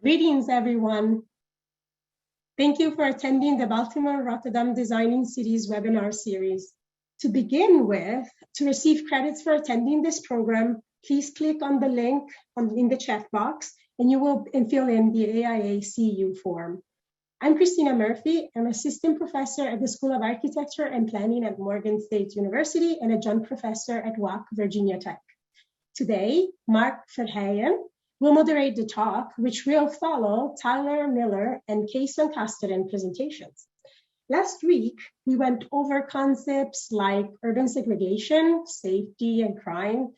Greetings, everyone. Thank you for attending the Baltimore Rotterdam Designing Cities webinar series. To begin with, to receive credits for attending this program, please click on the link in the chat box and fill in the AIA-CU form. I'm Cristina Murphy. I'm assistant professor at the School of Architecture and Planning at Morgan State University and adjunct professor at WAC, Virginia Tech. Today, Marc Verheijen will moderate the talk, which will follow Tyler Miller and Kees van Casteren presentations. Last week, we went over concepts like urban segregation, safety, and crime.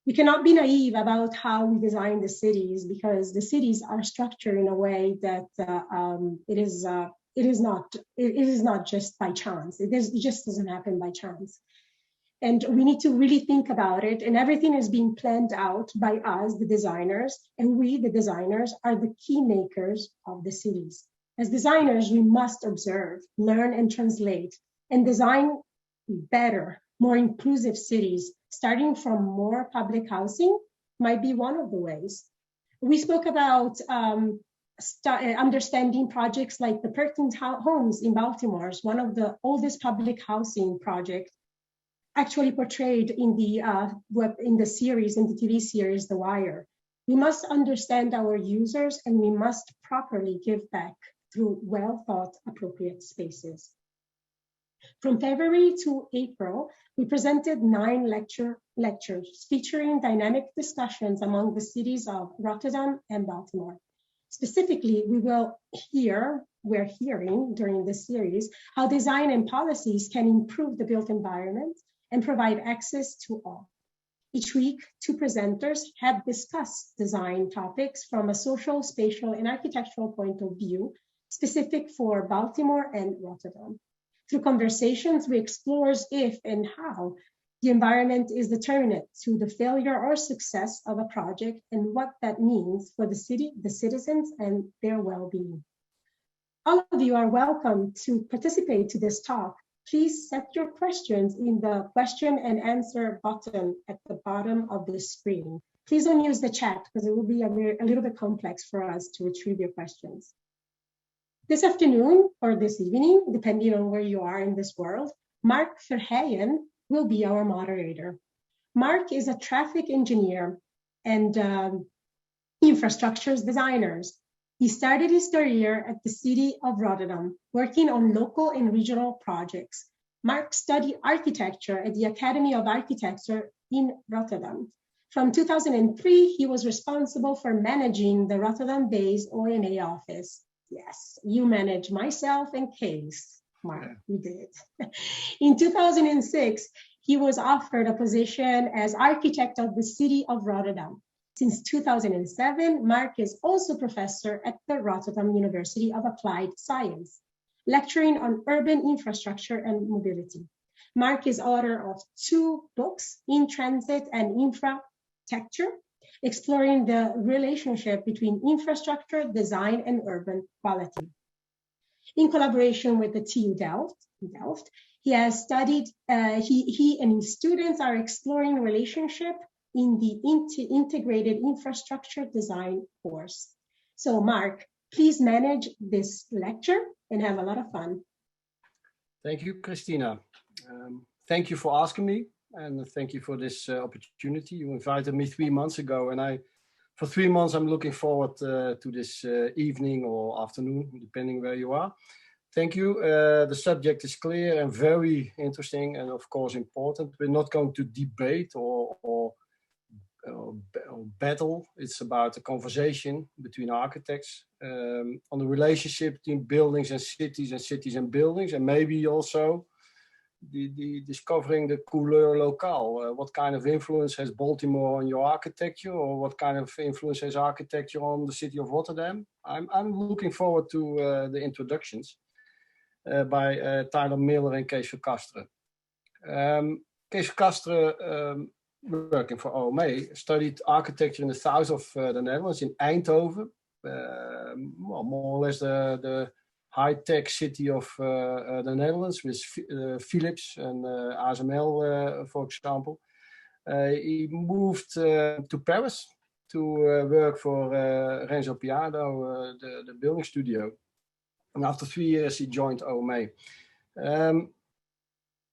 We cannot be naive about how we design the cities because the cities are structured in a way that it is not just by chance. It just doesn't happen by chance. And we need to really think about it, and everything is being planned out by us, the designers, and we, the designers, are the key makers of the cities. As designers, we must observe, learn, and translate, and design better, more inclusive cities, starting from more public housing might be one of the ways. We spoke about understanding projects like the Perkins Homes in Baltimore, one of the oldest public housing projects, actually portrayed in the series, in the TV series, The Wire. We must understand our users and we must properly give back through well-thought, appropriate spaces. From February to April, we presented 9 lectures featuring dynamic discussions among the cities of Rotterdam and Baltimore. Specifically, we're hearing during this series how design and policies can improve the built environment and provide access to all. Each week, 2 presenters have discussed design topics from a social, spatial, and architectural point of view, specific for Baltimore and Rotterdam. Through conversations, we explore if and how the environment is determinant to the failure or success of a project and what that means for the city, the citizens, and their well-being. All of you are welcome to participate to this talk. Please set your questions in the question and answer button at the bottom of the screen. Please don't use the chat because it will be a little bit complex for us to retrieve your questions. This afternoon or this evening, depending on where you are in this world, Marc Verheijen will be our moderator. Marc is a traffic engineer and infrastructure designer. He started his career at the city of Rotterdam, working on local and regional projects. Marc studied architecture at the Academie of Architecture in Rotterdam. From 2003, he was responsible for managing the Rotterdam-based OMA office. Yes, you manage myself and Kees. Marc, you did. In 2006, he was offered a position as architect of the city of Rotterdam. Since 2007, Marc is also professor at the Rotterdam University of Applied Science, lecturing on urban infrastructure and mobility. Marc is author of 2 books, In Transit and Infrastructure, exploring the relationship between infrastructure, design, and urban quality. In collaboration with the TU Delft, he has studied, he and his students are exploring the relationship in the integrated infrastructure design course. So Marc, please manage this lecture and have a lot of fun. Thank you, Cristina. Thank you for asking me and thank you for this opportunity. You invited me 3 months ago and for 3 months I'm looking forward to this evening or afternoon, depending where you are. Thank you. The subject is clear and very interesting and of course important. We're not going to debate or battle. It's about a conversation between architects on the relationship between buildings and cities and buildings, and maybe also the discovering the couleur locale. What kind of influence has Baltimore on your architecture, or what kind of influence has architecture on the city of Rotterdam? I'm looking forward to the introductions by Tyler Miller and Kees van Casteren. Kees van Casteren, working for OMA, studied architecture in the south of the Netherlands, in Eindhoven, well, more or less the high-tech city of the Netherlands, with Philips and ASML, for example. He moved to Paris to work for Renzo Piado, the building studio. And after 3 years, he joined OMA.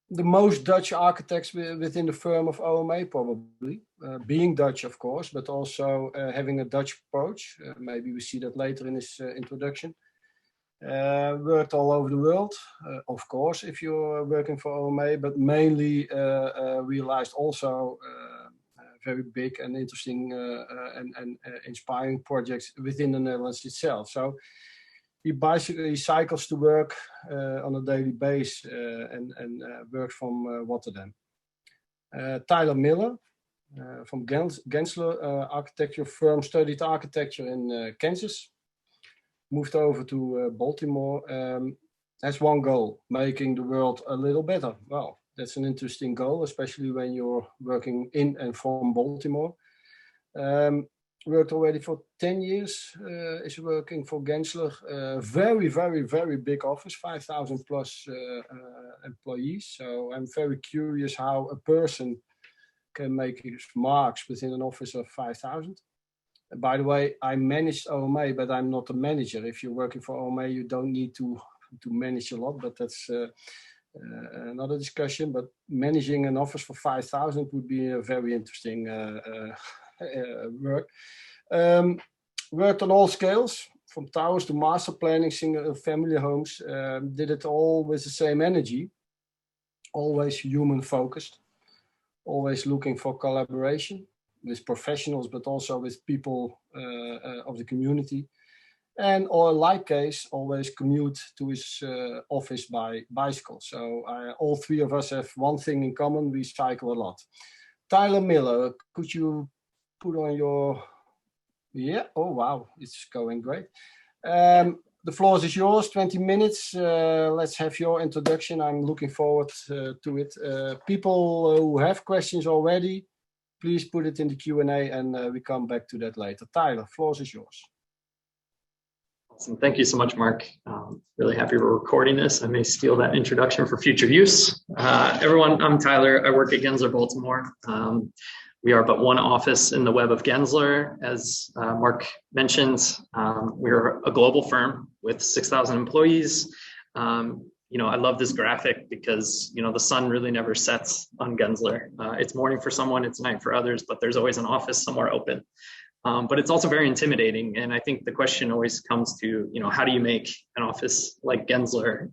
The most Dutch architects within the firm of OMA, probably, being Dutch, of course, but also having a Dutch approach. Maybe we see that later in this introduction. Worked all over the world, of course, if you're working for OMA, but mainly realized also very big and interesting and inspiring projects within the Netherlands itself. So he basically cycles to work on a daily basis and works from Rotterdam. Tyler Miller from Gensler Architecture firm studied architecture in Kansas, moved over to Baltimore, has one goal, making the world a little better. Well, that's an interesting goal, especially when you're working in and from Baltimore. Worked already for 10 years, is working for Gensler. Very, very, very big office, 5,000 plus employees. So I'm very curious how a person can make his marks within an office of 5,000. By the way, I managed OMA, but I'm not a manager. If you're working for OMA, you don't need to manage a lot, but that's another discussion. But managing an office for 5,000 would be a very interesting work. Worked on all scales, from towers to master planning, single family homes. Did it all with the same energy, always human focused, always looking for collaboration with professionals, but also with people of the community. And or like case, always commute to his office by bicycle. So all three of us have one thing in common: we cycle a lot. Tyler Miller, could you put on your... Yeah, oh wow, it's going great. The floor is yours, 20 minutes. Let's have your introduction. I'm looking forward to it. People who have questions already, please put it in the Q&A and we come back to that later. Tyler, floor is yours. Awesome. Thank you so much, Mark. Really happy we're recording this. I may steal that introduction for future use. Everyone, I'm Tyler. I work at Gensler Baltimore. We are but one office in the web of Gensler. As Mark mentioned, we're a global firm with 6,000 employees. I love this graphic because, the sun really never sets on Gensler. It's morning for someone, it's night for others, but there's always an office somewhere open. But it's also very intimidating. And I think the question always comes to, how do you make an office like Gensler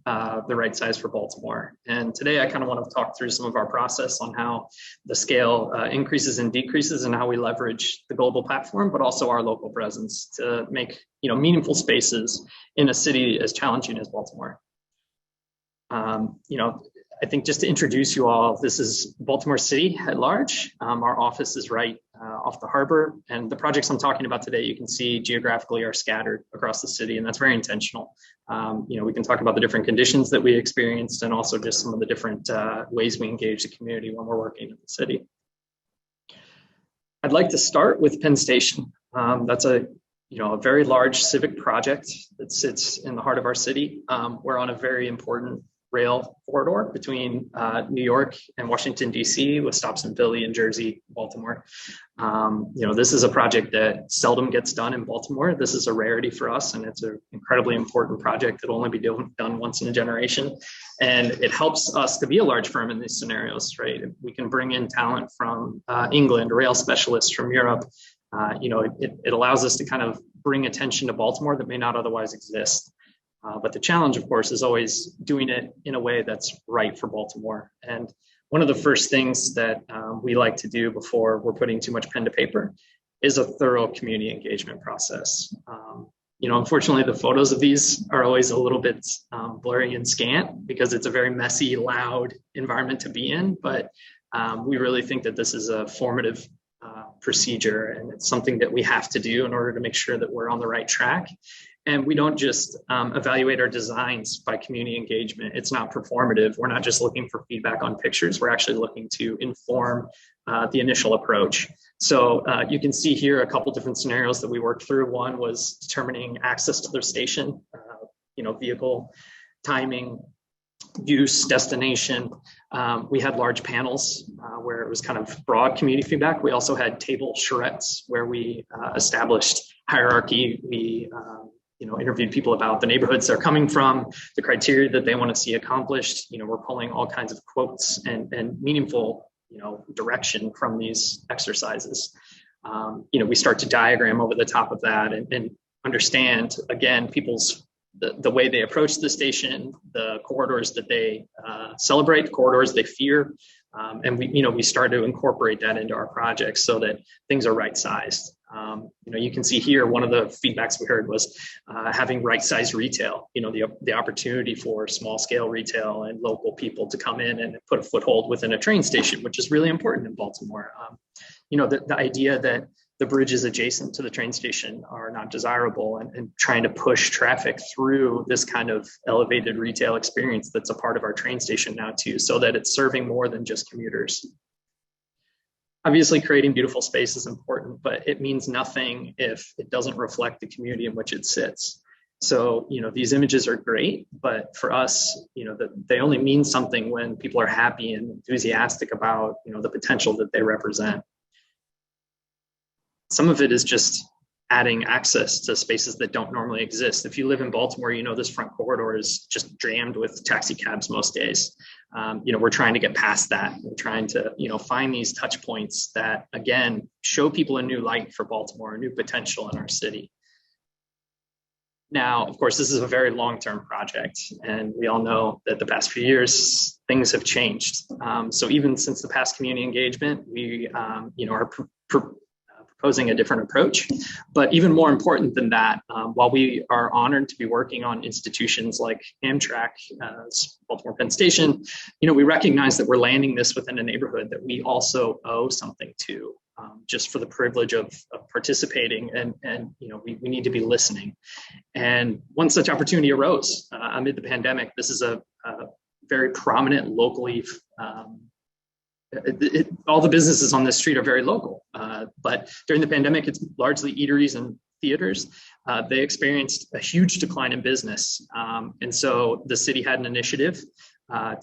the right size for Baltimore? And today I kind of want to talk through some of our process on how the scale increases and decreases and how we leverage the global platform, but also our local presence to make, meaningful spaces in a city as challenging as Baltimore. I think just to introduce you all, this is Baltimore City at large. Our office is right off the harbor, and the projects I'm talking about today, you can see geographically are scattered across the city, and that's very intentional. We can talk about the different conditions that we experienced and also just some of the different ways we engage the community when we're working in the city. I'd like to start with Penn Station. That's a very large civic project that sits in the heart of our city. We're on a very important rail corridor between New York and Washington, D.C., with stops in Philly and Jersey, Baltimore. This is a project that seldom gets done in Baltimore. This is a rarity for us, and it's an incredibly important project that'll only be done once in a generation. And it helps us to be a large firm in these scenarios, right? We can bring in talent from England, rail specialists from Europe. It allows us to kind of bring attention to Baltimore that may not otherwise exist. But the challenge, of course, is always doing it in a way that's right for Baltimore. And one of the first things that we like to do before we're putting too much pen to paper is a thorough community engagement process. Unfortunately, the photos of these are always a little bit blurry and scant because it's a very messy, loud environment to be in. But we really think that this is a formative procedure, and it's something that we have to do in order to make sure that we're on the right track. And we don't just evaluate our designs by community engagement. It's not performative. We're not just looking for feedback on pictures. We're actually looking to inform the initial approach. So you can see here a couple different scenarios that we worked through. One was determining access to their station, vehicle timing, use, destination. We had large panels where it was kind of broad community feedback. We also had table charrettes where we established hierarchy. We interviewed people about the neighborhoods they're coming from, the criteria that they want to see accomplished. We're pulling all kinds of quotes and meaningful, direction from these exercises. We start to diagram over the top of that and understand, again, people's the way they approach the station, the corridors that they celebrate, corridors they fear, and we start to incorporate that into our projects so that things are right-sized. You can see here one of the feedbacks we heard was having right-sized retail. The opportunity for small-scale retail and local people to come in and put a foothold within a train station, which is really important in Baltimore. The idea that the bridges adjacent to the train station are not desirable, and trying to push traffic through this kind of elevated retail experience that's a part of our train station now too, so that it's serving more than just commuters. Obviously, creating beautiful space is important, but it means nothing if it doesn't reflect the community in which it sits. So, these images are great, but for us, they only mean something when people are happy and enthusiastic about, the potential that they represent. Some of it is just adding access to spaces that don't normally exist. If you live in Baltimore, this front corridor is just jammed with taxi cabs most days. We're trying to get past that. We're trying to, find these touch points that, again, show people a new light for Baltimore, a new potential in our city. Now, of course, this is a very long-term project, and we all know that the past few years, things have changed. So even since the past community engagement, we, are proposing a different approach. But even more important than that, while we are honored to be working on institutions like Amtrak, Baltimore Penn Station, we recognize that we're landing this within a neighborhood that we also owe something to, just for the privilege of participating, and we need to be listening. And one such opportunity arose amid the pandemic. This is a very prominent locally all the businesses on this street are very local, but during the pandemic, it's largely eateries and theaters. They experienced a huge decline in business. And so the city had an initiative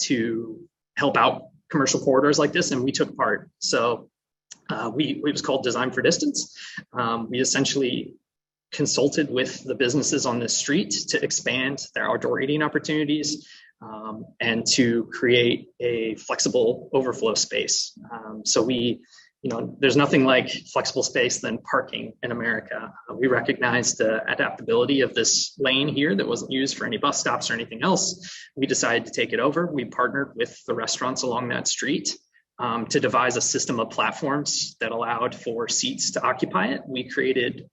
to help out commercial corridors like this, and we took part. So it was called Design for Distance. We essentially consulted with the businesses on this street to expand their outdoor eating opportunities, and to create a flexible overflow space. So there's nothing like flexible space than parking in America. We recognize the adaptability of this lane here that wasn't used for any bus stops or anything else. We decided to take it over. We partnered with the restaurants along that street to devise a system of platforms that allowed for seats to occupy it. We created,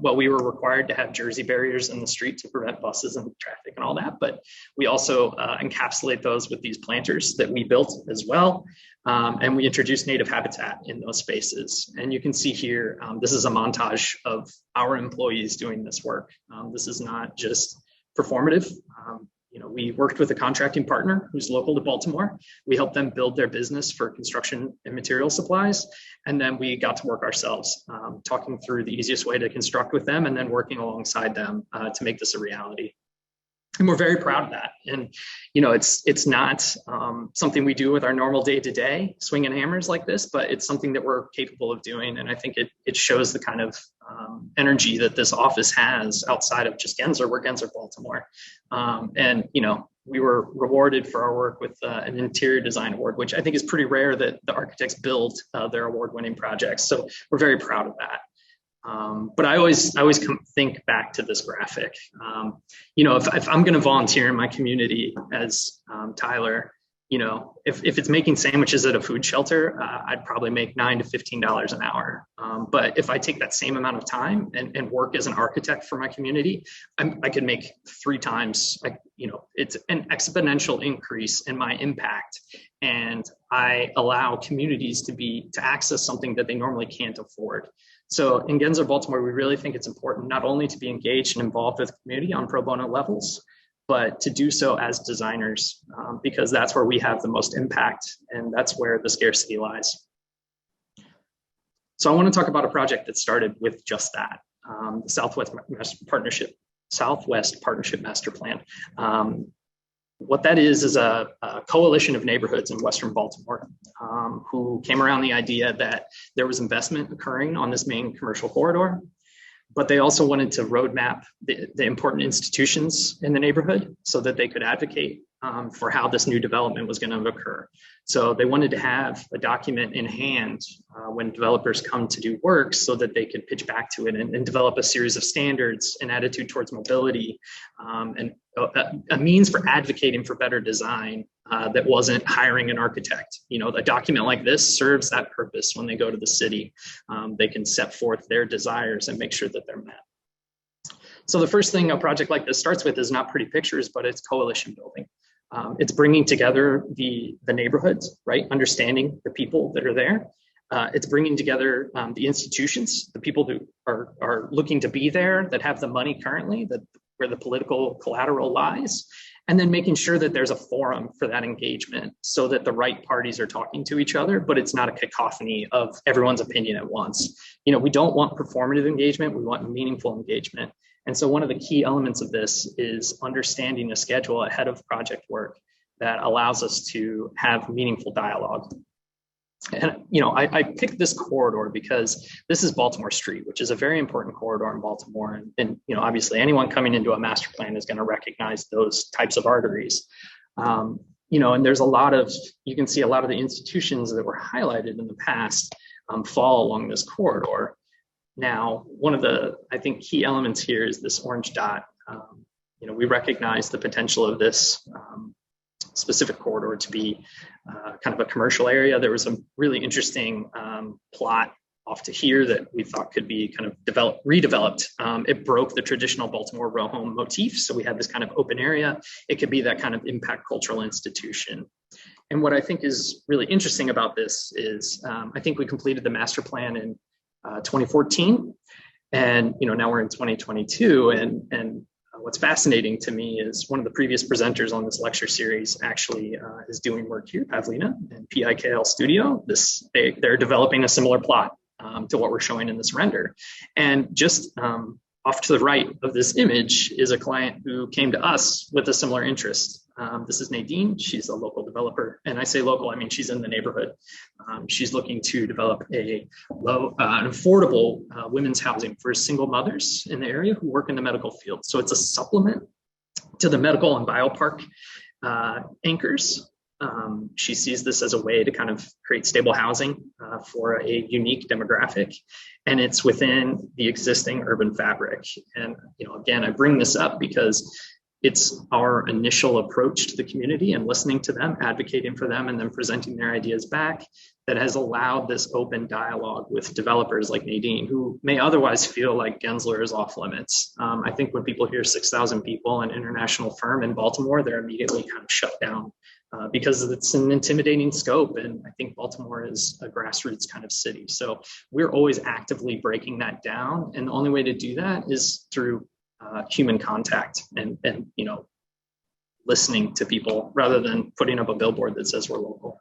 we were required to have jersey barriers in the street to prevent buses and traffic and all that, but we also encapsulate those with these planters that we built as well. And we introduced native habitat in those spaces. And you can see here, this is a montage of our employees doing this work. This is not just performative. We worked with a contracting partner who's local to Baltimore. We helped them build their business for construction and material supplies. And then we got to work ourselves, talking through the easiest way to construct with them and then working alongside them to make this a reality. And we're very proud of that. And, it's not something we do with our normal day-to-day swinging hammers like this, but it's something that we're capable of doing. And I think it shows the kind of energy that this office has outside of just Gensler. We're Gensler Baltimore. And, we were rewarded for our work with an interior design award, which I think is pretty rare that the architects build their award-winning projects. So we're very proud of that. But I always think back to this graphic. If I'm going to volunteer in my community as Tyler, if it's making sandwiches at a food shelter, I'd probably make $9 to $15 an hour. But if I take that same amount of time and work as an architect for my community, I could make 3 times. It's an exponential increase in my impact, and I allow communities to access something that they normally can't afford. So in Gensler Baltimore, we really think it's important not only to be engaged and involved with the community on pro bono levels, but to do so as designers, because that's where we have the most impact, and that's where the scarcity lies. So I want to talk about a project that started with just that, the Southwest Partnership Master Plan. What that is a coalition of neighborhoods in Western Baltimore who came around the idea that there was investment occurring on this main commercial corridor, but they also wanted to roadmap the important institutions in the neighborhood so that they could advocate for how this new development was going to occur. So they wanted to have a document in hand when developers come to do work so that they could pitch back to it and develop a series of standards, an attitude towards mobility, and a means for advocating for better design that wasn't hiring an architect. You know, a document like this serves that purpose when they go to the city. They can set forth their desires and make sure that they're met. So the first thing a project like this starts with is not pretty pictures, but it's coalition building. It's bringing together the neighborhoods, right? Understanding the people that are there. It's bringing together the institutions, the people who are looking to be there, that have the money currently, where the political collateral lies, and then making sure that there's a forum for that engagement so that the right parties are talking to each other, but it's not a cacophony of everyone's opinion at once. You know, we don't want performative engagement, we want meaningful engagement. And so one of the key elements of this is understanding a schedule ahead of project work that allows us to have meaningful dialogue. And, you know, I picked this corridor because this is Baltimore Street, which is a very important corridor in Baltimore. And you know, obviously anyone coming into a master plan is going to recognize those types of arteries. You know, and there's a lot of, you can see a lot of the institutions that were highlighted in the past fall along this corridor. Now, one of the, I think, key elements here is this orange dot. You know, we recognize the potential of this specific corridor to be kind of a commercial area. There was a really interesting plot off to here that we thought could be kind of redeveloped. It broke the traditional Baltimore row home motif. So we had this kind of open area. It could be that kind of impact cultural institution. And what I think is really interesting about this is I think we completed the master plan in 2014, and you know, now we're in 2022, and what's fascinating to me is one of the previous presenters on this lecture series actually is doing work here, Pavlina and PIKL Studio. They're developing a similar plot to what we're showing in this render, and just off to the right of this image is a client who came to us with a similar interest. This is Nadine. She's a local developer, and I say local, I mean she's in the neighborhood. She's looking to develop an affordable women's housing for single mothers in the area who work in the medical field. So it's a supplement to the medical and biopark anchors. She sees this as a way to kind of create stable housing for a unique demographic, and it's within the existing urban fabric. And you know, again, I bring this up because it's our initial approach to the community and listening to them, advocating for them, and then presenting their ideas back that has allowed this open dialogue with developers like Nadine, who may otherwise feel like Gensler is off limits. I think when people hear 6,000 people, an international firm in Baltimore, they're immediately kind of shut down because it's an intimidating scope. And I think Baltimore is a grassroots kind of city. So we're always actively breaking that down. And the only way to do that is through human contact and you know, listening to people rather than putting up a billboard that says we're local.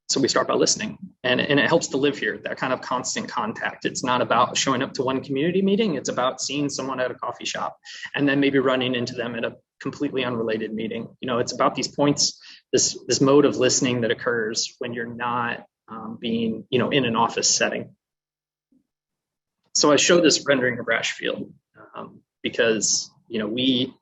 So we start by listening, and it helps to live here, that kind of constant contact. It's not about showing up to one community meeting. It's about seeing someone at a coffee shop and then maybe running into them at a completely unrelated meeting. You know, it's about these points, this mode of listening that occurs when you're not being, you know, in an office setting. So I show this rendering of Rashfield because, you know, we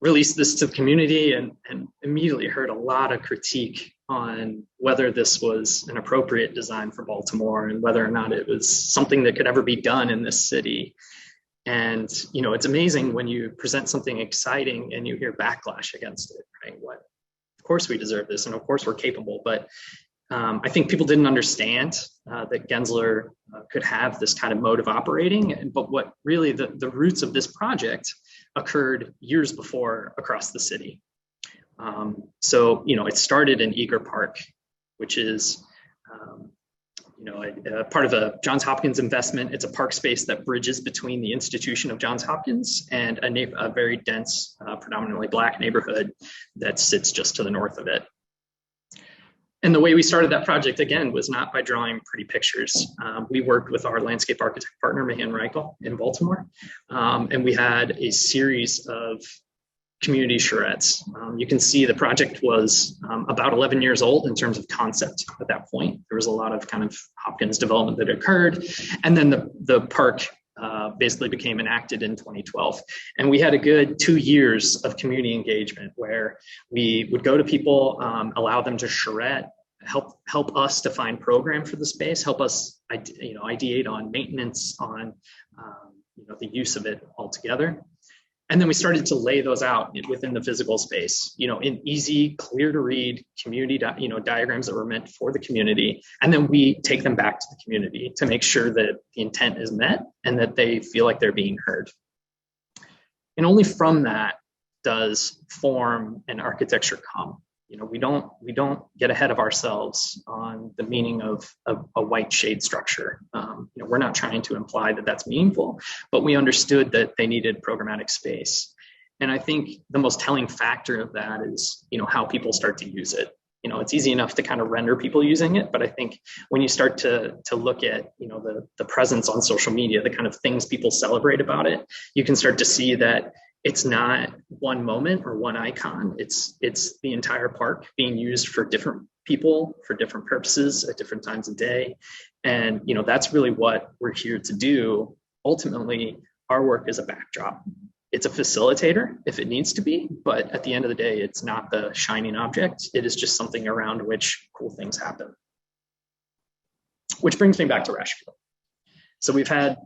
released this to the community and immediately heard a lot of critique on whether this was an appropriate design for Baltimore and whether or not it was something that could ever be done in this city. And, you know, it's amazing when you present something exciting and you hear backlash against it, right? Of course we deserve this, and of course we're capable, but I think people didn't understand that Gensler could have this kind of mode of operating, but what really the roots of this project occurred years before across the city. So, you know, it started in Eager Park, which is, you know, a part of a Johns Hopkins investment. It's a park space that bridges between the institution of Johns Hopkins and a very dense, predominantly Black neighborhood that sits just to the north of it. And the way we started that project, again, was not by drawing pretty pictures. We worked with our landscape architect partner, Mahan Reichel, in Baltimore. And we had a series of community charrettes. You can see the project was about 11 years old in terms of concept at that point. There was a lot of kind of Hopkins development that occurred. And then the park basically became enacted in 2012. And we had a good 2 years of community engagement where we would go to people, allow them to charrette, help us define program for the space, help us ideate on maintenance, on the use of it altogether. And then we started to lay those out within the physical space, in easy, clear to read community, diagrams that were meant for the community. And then we take them back to the community to make sure that the intent is met and that they feel like they're being heard. And only from that does form and architecture come. We don't get ahead of ourselves on the meaning of a white shade structure. We're not trying to imply that that's meaningful, but we understood that they needed programmatic space. And I think the most telling factor of that is, how people start to use it. It's easy enough to kind of render people using it, but I think when you start to look at, the presence on social media, the kind of things people celebrate about it, you can start to see that it's not one moment or one icon. It's the entire park being used for different people, for different purposes at different times of day. And, that's really what we're here to do. Ultimately, our work is a backdrop. It's a facilitator if it needs to be, but at the end of the day, it's not the shining object. It is just something around which cool things happen. Which brings me back to RAvB. So we've had,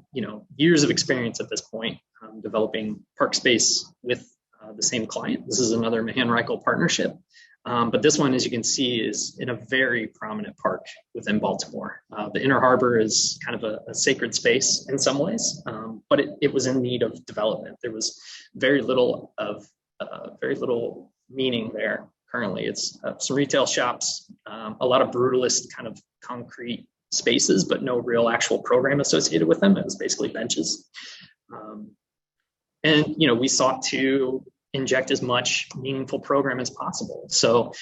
years of experience at this point developing park space with the same client. This is another Mahan-Reichel partnership. But this one, as you can see, is in a very prominent park within Baltimore. The Inner Harbor is kind of a sacred space in some ways, but it was in need of development. There was very little meaning there currently. It's some retail shops, a lot of brutalist kind of concrete spaces, but no real actual program associated with them. It was basically benches. And we sought to inject as much meaningful program as possible. So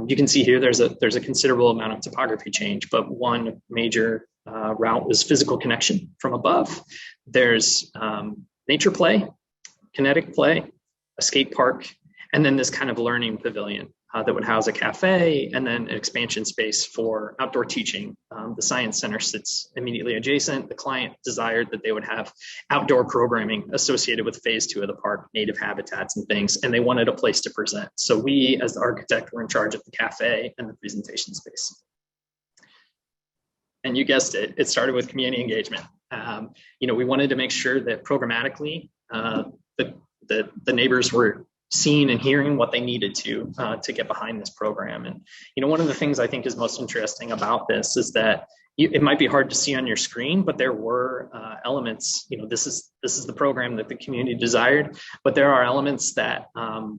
you can see here there's a considerable amount of topography change, but one major route was physical connection from above. There's nature play, kinetic play, a skate park, and then this kind of learning pavilion that would house a cafe and then an expansion space for outdoor teaching. The Science Center sits immediately adjacent. The client desired that they would have outdoor programming associated with phase 2 of the park, native habitats and things, and they wanted a place to present. So we, as the architect, were in charge of the cafe and the presentation space. And you guessed it, it started with community engagement. We wanted to make sure that programmatically the neighbors were seeing and hearing what they needed to get behind this program. And, one of the things I think is most interesting about this is that it might be hard to see on your screen, but there were elements, this is the program that the community desired, but there are elements that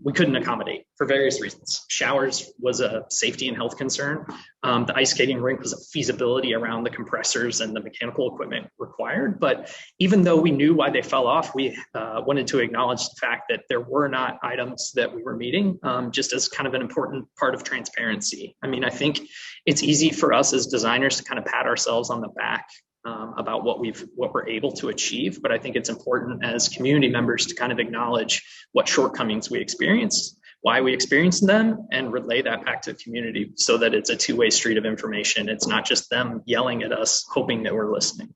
we couldn't accommodate for various reasons. Showers was a safety and health concern. The ice skating rink was a feasibility around the compressors and the mechanical equipment required. But even though we knew why they fell off, we wanted to acknowledge the fact that there were not items that we were meeting, just as kind of an important part of transparency. I mean, I think it's easy for us as designers to kind of pat ourselves on the back about what we're able to achieve. But I think it's important as community members to kind of acknowledge what shortcomings we experience, why we experienced them, and relay that back to the community so that it's a two-way street of information. It's not just them yelling at us, hoping that we're listening.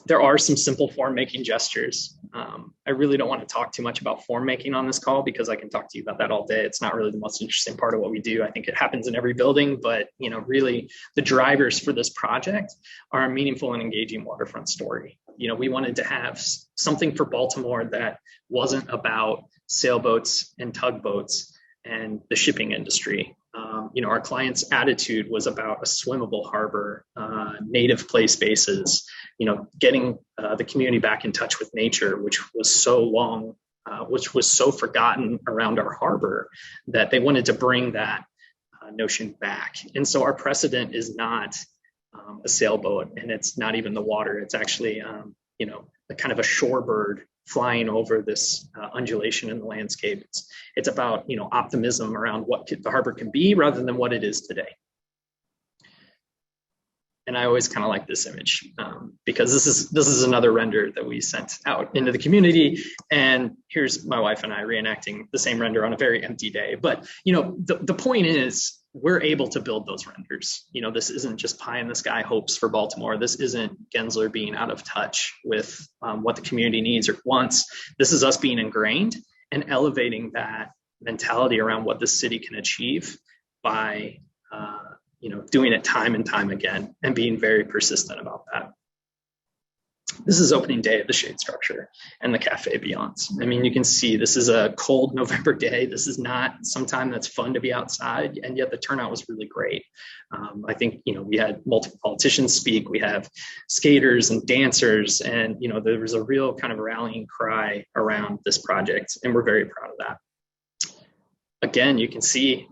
There are some simple form-making gestures. I really don't want to talk too much about form-making on this call because I can talk to you about that all day. It's not really the most interesting part of what we do. I think it happens in every building, but really the drivers for this project are a meaningful and engaging waterfront story. We wanted to have something for Baltimore that wasn't about sailboats and tugboats and the shipping industry. Our client's attitude was about a swimmable harbor, native play spaces, getting the community back in touch with nature, which was so forgotten around our harbor that they wanted to bring that notion back. And so our precedent is not a sailboat, and it's not even the water. It's actually, a kind of a shorebird flying over this undulation in the landscape. It's about, optimism around what the harbor can be rather than what it is today. And I always kind of like this image because this is another render that we sent out into the community. And here's my wife and I reenacting the same render on a very empty day. But the point is, we're able to build those renders. This isn't just pie in the sky hopes for Baltimore. This isn't Gensler being out of touch with what the community needs or wants. This is us being ingrained and elevating that mentality around what the city can achieve by doing it time and time again and being very persistent about that. This is opening day of the shade structure and the cafe beyond. I mean, you can see this is a cold November day. This is not some time that's fun to be outside, and yet the turnout was really great. I think, we had multiple politicians speak. We have skaters and dancers, and, there was a real kind of rallying cry around this project, and we're very proud of that. Again, you can see,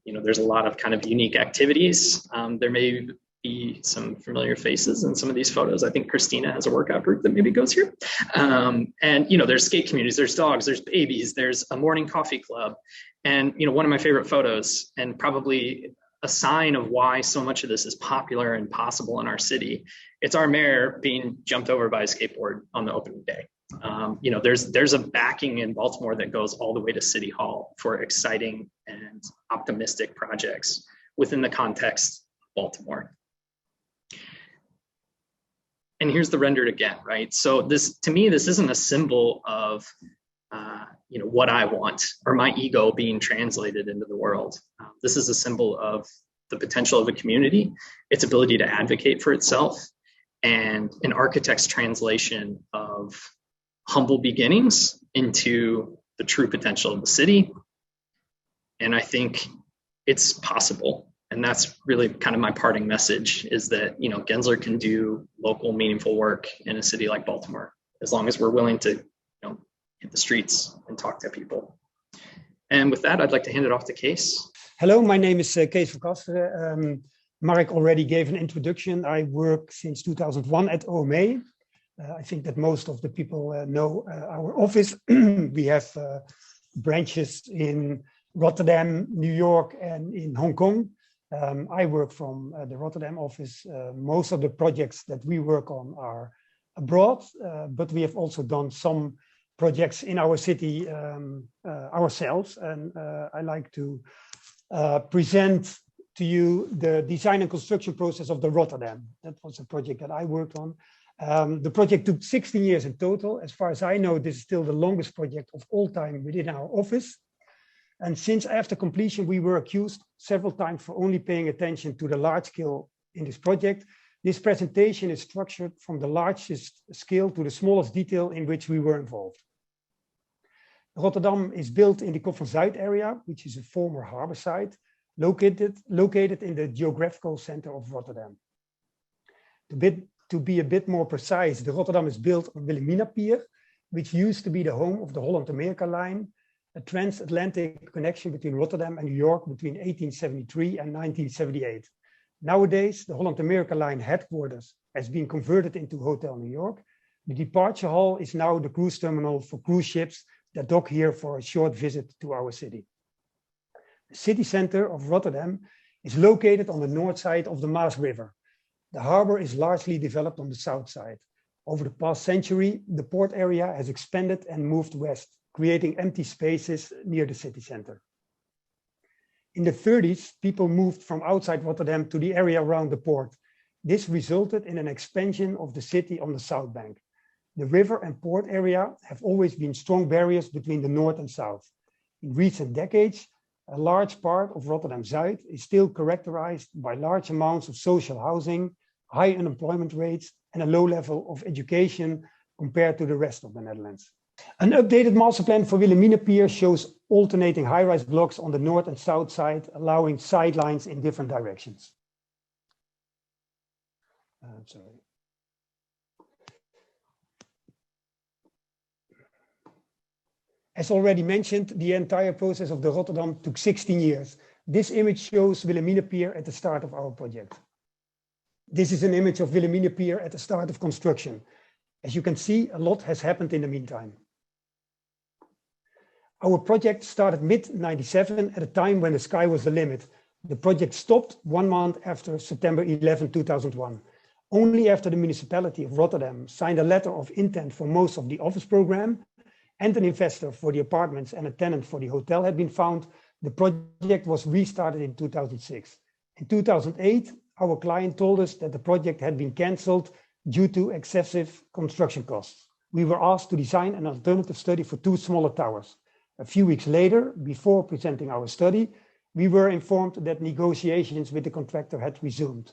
there's a lot of kind of unique activities. There may be some familiar faces in some of these photos. I think Cristina has a workout group that maybe goes here. And, there's skate communities, there's dogs, there's babies, there's a morning coffee club. And, one of my favorite photos, and probably a sign of why so much of this is popular and possible in our city, it's our mayor being jumped over by a skateboard on the opening day. There's a backing in Baltimore that goes all the way to City Hall for exciting and optimistic projects within the context of Baltimore. And here's the rendered again, right? So to me, this isn't a symbol of what I want or my ego being translated into the world. This is a symbol of the potential of a community, its ability to advocate for itself, and an architect's translation of humble beginnings into the true potential of the city. And I think it's possible. And that's really kind of my parting message, is that, Gensler can do local, meaningful work in a city like Baltimore, as long as we're willing to, hit the streets and talk to people. And with that, I'd like to hand it off to Kees. Hello, my name is Kees van Casteren. Marc already gave an introduction. I work since 2001 at OMA. I think that most of the people know our office. We have branches in Rotterdam, New York, and in Hong Kong. I work from the Rotterdam office. Most of the projects that we work on are abroad, but we have also done some projects in our city ourselves. And I like to present to you the design and construction process of the Rotterdam. That was a project that I worked on. The project took 16 years in total. As far as I know, this is still the longest project of all time within our office. And since after completion, we were accused several times for only paying attention to the large scale in this project. This presentation is structured from the largest scale to the smallest detail in which we were involved. Rotterdam is built in the Kop-van-Zuid area, which is a former harbor site, located in the geographical center of Rotterdam. To be a bit more precise, the Rotterdam is built on Wilhelmina Pier, which used to be the home of the Holland-America line, a transatlantic connection between Rotterdam and New York between 1873 and 1978. Nowadays, the Holland-America line headquarters has been converted into Hotel New York. The departure hall is now the cruise terminal for cruise ships that dock here for a short visit to our city. The city center of Rotterdam is located on the north side of the Maas River. The harbor is largely developed on the south side. Over the past century, the port area has expanded and moved west, creating empty spaces near the city center. In the 30s, people moved from outside Rotterdam to the area around the port. This resulted in an expansion of the city on the south bank. The river and port area have always been strong barriers between the north and south. In recent decades, a large part of Rotterdam Zuid is still characterized by large amounts of social housing, high unemployment rates, and a low level of education compared to the rest of the Netherlands. An updated master plan for Wilhelmina Pier shows alternating high-rise blocks on the north and south side, allowing sidelines in different directions. As already mentioned, the entire process of the Rotterdam took 16 years. This image shows Wilhelmina Pier at the start of our project. This is an image of Wilhelmina Pier at the start of construction. As you can see, a lot has happened in the meantime. Our project started mid-97 at a time when the sky was the limit. The project stopped 1 month after September 11, 2001. Only after the municipality of Rotterdam signed a letter of intent for most of the office program and an investor for the apartments and a tenant for the hotel had been found, the project was restarted in 2006. In 2008, our client told us that the project had been cancelled due to excessive construction costs. We were asked to design an alternative study for 2 smaller towers. A few weeks later, before presenting our study, we were informed that negotiations with the contractor had resumed.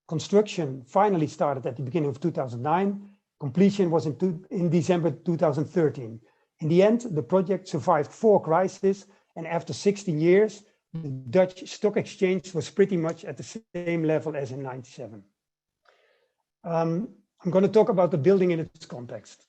Construction finally started at the beginning of 2009. Completion was in December 2013. In the end, the project survived 4 crises, and after 16 years, the Dutch stock exchange was pretty much at the same level as in '97. I'm going to talk about the building in its context.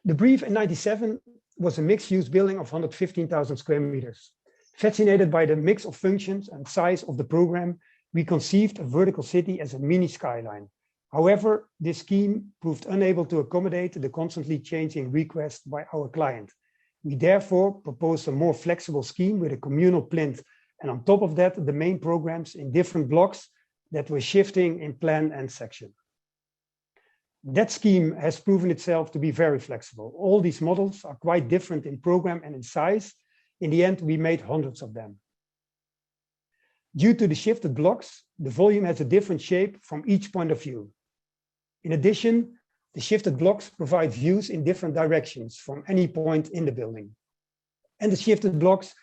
The brief in '97 was a mixed-use building of 115,000 square meters. Fascinated by the mix of functions and size of the program, we conceived a vertical city as a mini skyline. However, this scheme proved unable to accommodate the constantly changing requests by our client. We therefore proposed a more flexible scheme with a communal plinth, and on top of that, the main programs in different blocks that were shifting in plan and section. That scheme has proven itself to be very flexible. All these models are quite different in program and in size. In the end, we made hundreds of them. Due to the shifted blocks, the volume has a different shape from each point of view. In addition, the shifted blocks provide views in different directions from any point in the building. And the shifted blocks,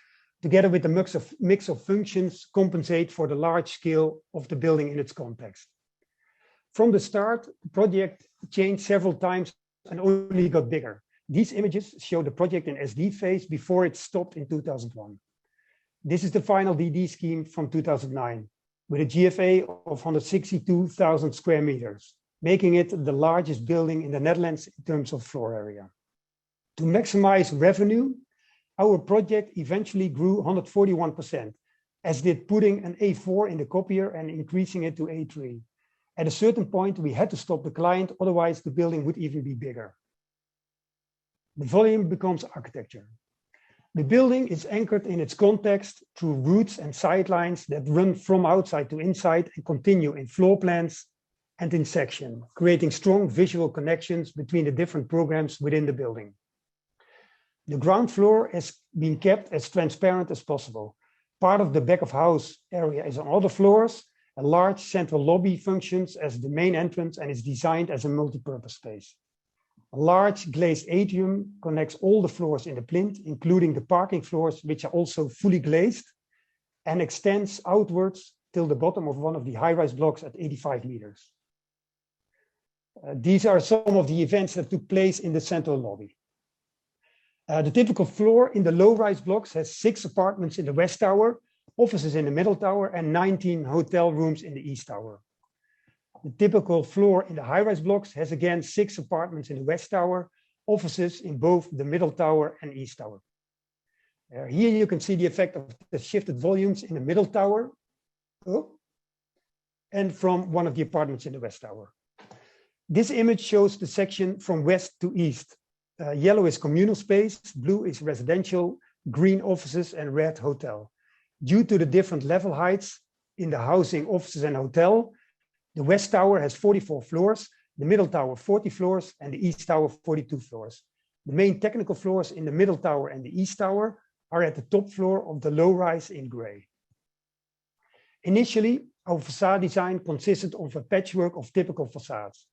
together with the mix of functions, compensate for the large scale of the building in its context. From the start, the project changed several times and only got bigger. These images show the project in SD phase before it stopped in 2001. This is the final DD scheme from 2009, with a GFA of 162,000 square meters, making it the largest building in the Netherlands in terms of floor area. To maximize revenue, our project eventually grew 141%, as did putting an A4 in the copier and increasing it to A3. At a certain point, we had to stop the client, otherwise the building would even be bigger. The volume becomes architecture. The building is anchored in its context through routes and sidelines that run from outside to inside and continue in floor plans and in section, creating strong visual connections between the different programs within the building. The ground floor has been kept as transparent as possible. Part of the back of house area is on other floors. A large central lobby functions as the main entrance and is designed as a multi-purpose space. A large glazed atrium connects all the floors in the plinth, including the parking floors, which are also fully glazed, and extends outwards till the bottom of one of the high-rise blocks at 85 meters. These are some of the events that took place in the central lobby. The typical floor in the low-rise blocks has 6 apartments in the west tower, offices in the middle tower, and 19 hotel rooms in the east tower. The typical floor in the high-rise blocks has again 6 apartments in the west tower, offices in both the middle tower and east tower. Here you can see the effect of the shifted volumes in the middle tower and from one of the apartments in the west tower. This image shows the section from west to east. Yellow is communal space, blue is residential, green offices, and red hotel. Due to the different level heights in the housing, offices, and hotel, the west tower has 44 floors, the middle tower 40 floors, and the east tower 42 floors. The main technical floors in the middle tower and the east tower are at the top floor of the low rise in gray. Initially, our facade design consisted of a patchwork of typical facades.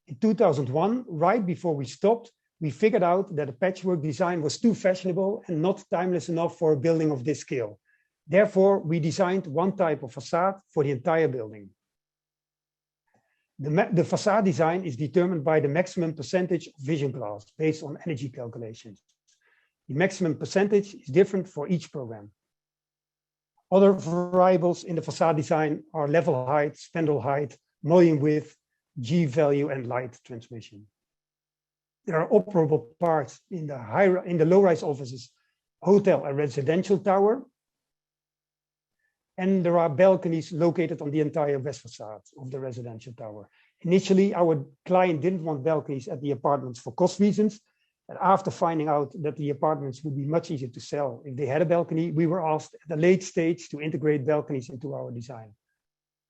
In 2001, right before we stopped, we figured out that a patchwork design was too fashionable and not timeless enough for a building of this scale. Therefore, we designed one type of facade for the entire building. The facade design is determined by the maximum percentage of vision glass based on energy calculations. The maximum percentage is different for each program. Other variables in the facade design are level height, spandrel height, mullion width, G value, and light transmission. There are operable parts in the low-rise offices, hotel and residential tower, and there are balconies located on the entire west facade of the residential tower. Initially, our client didn't want balconies at the apartments for cost reasons, And after finding out that the apartments would be much easier to sell if they had a balcony, we were asked at a late stage to integrate balconies into our design.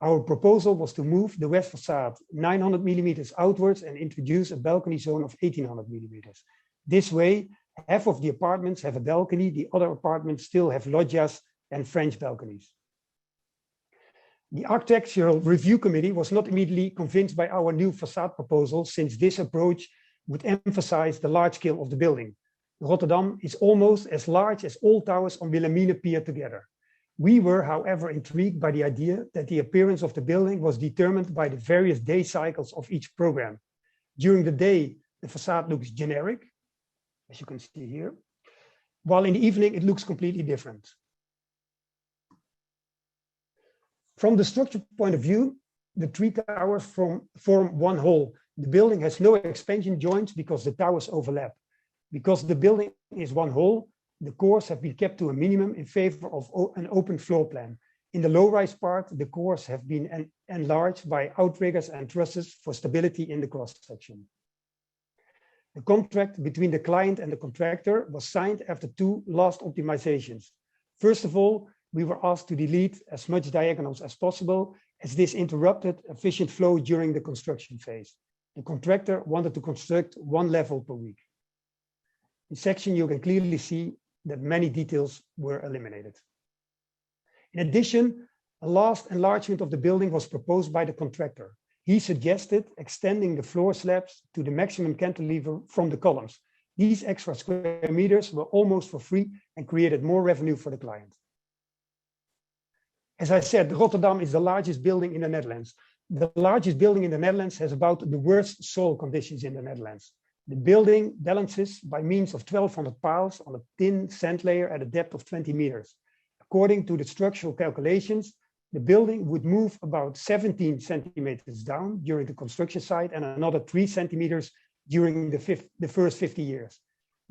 Our proposal was to move the west facade 900 millimeters outwards and introduce a balcony zone of 1800 millimeters. This way, half of the apartments have a balcony, the other apartments still have loggias and French balconies. The Architectural Review Committee was not immediately convinced by our new facade proposal, since this approach would emphasize the large scale of the building. Rotterdam is almost as large as all towers on Wilhelmina Pier together. We were, however, intrigued by the idea that the appearance of the building was determined by the various day cycles of each program. During the day, the facade looks generic, as you can see here, while in the evening it looks completely different. From the structure point of view, the three towers form one whole. The building has no expansion joints because the towers overlap. Because the building is one whole, the cores have been kept to a minimum in favor of an open floor plan. In the low-rise part, the cores have been enlarged by outriggers and trusses for stability in the cross-section. The contract between the client and the contractor was signed after two last optimizations. First of all, we were asked to delete as much diagonals as possible, as this interrupted efficient flow during the construction phase. The contractor wanted to construct one level per week. In this section, you can clearly see that many details were eliminated. In addition, a last enlargement of the building was proposed by the contractor. He suggested extending the floor slabs to the maximum cantilever from the columns. These extra square meters were almost for free and created more revenue for the client. As I said, Rotterdam is the largest building in the Netherlands. The largest building in the Netherlands has about the worst soil conditions in the Netherlands. The building balances by means of 1200 piles on a thin sand layer at a depth of 20 meters. According to the structural calculations, the building would move about 17 centimeters down during the construction site and another 3 centimeters during the first 50 years.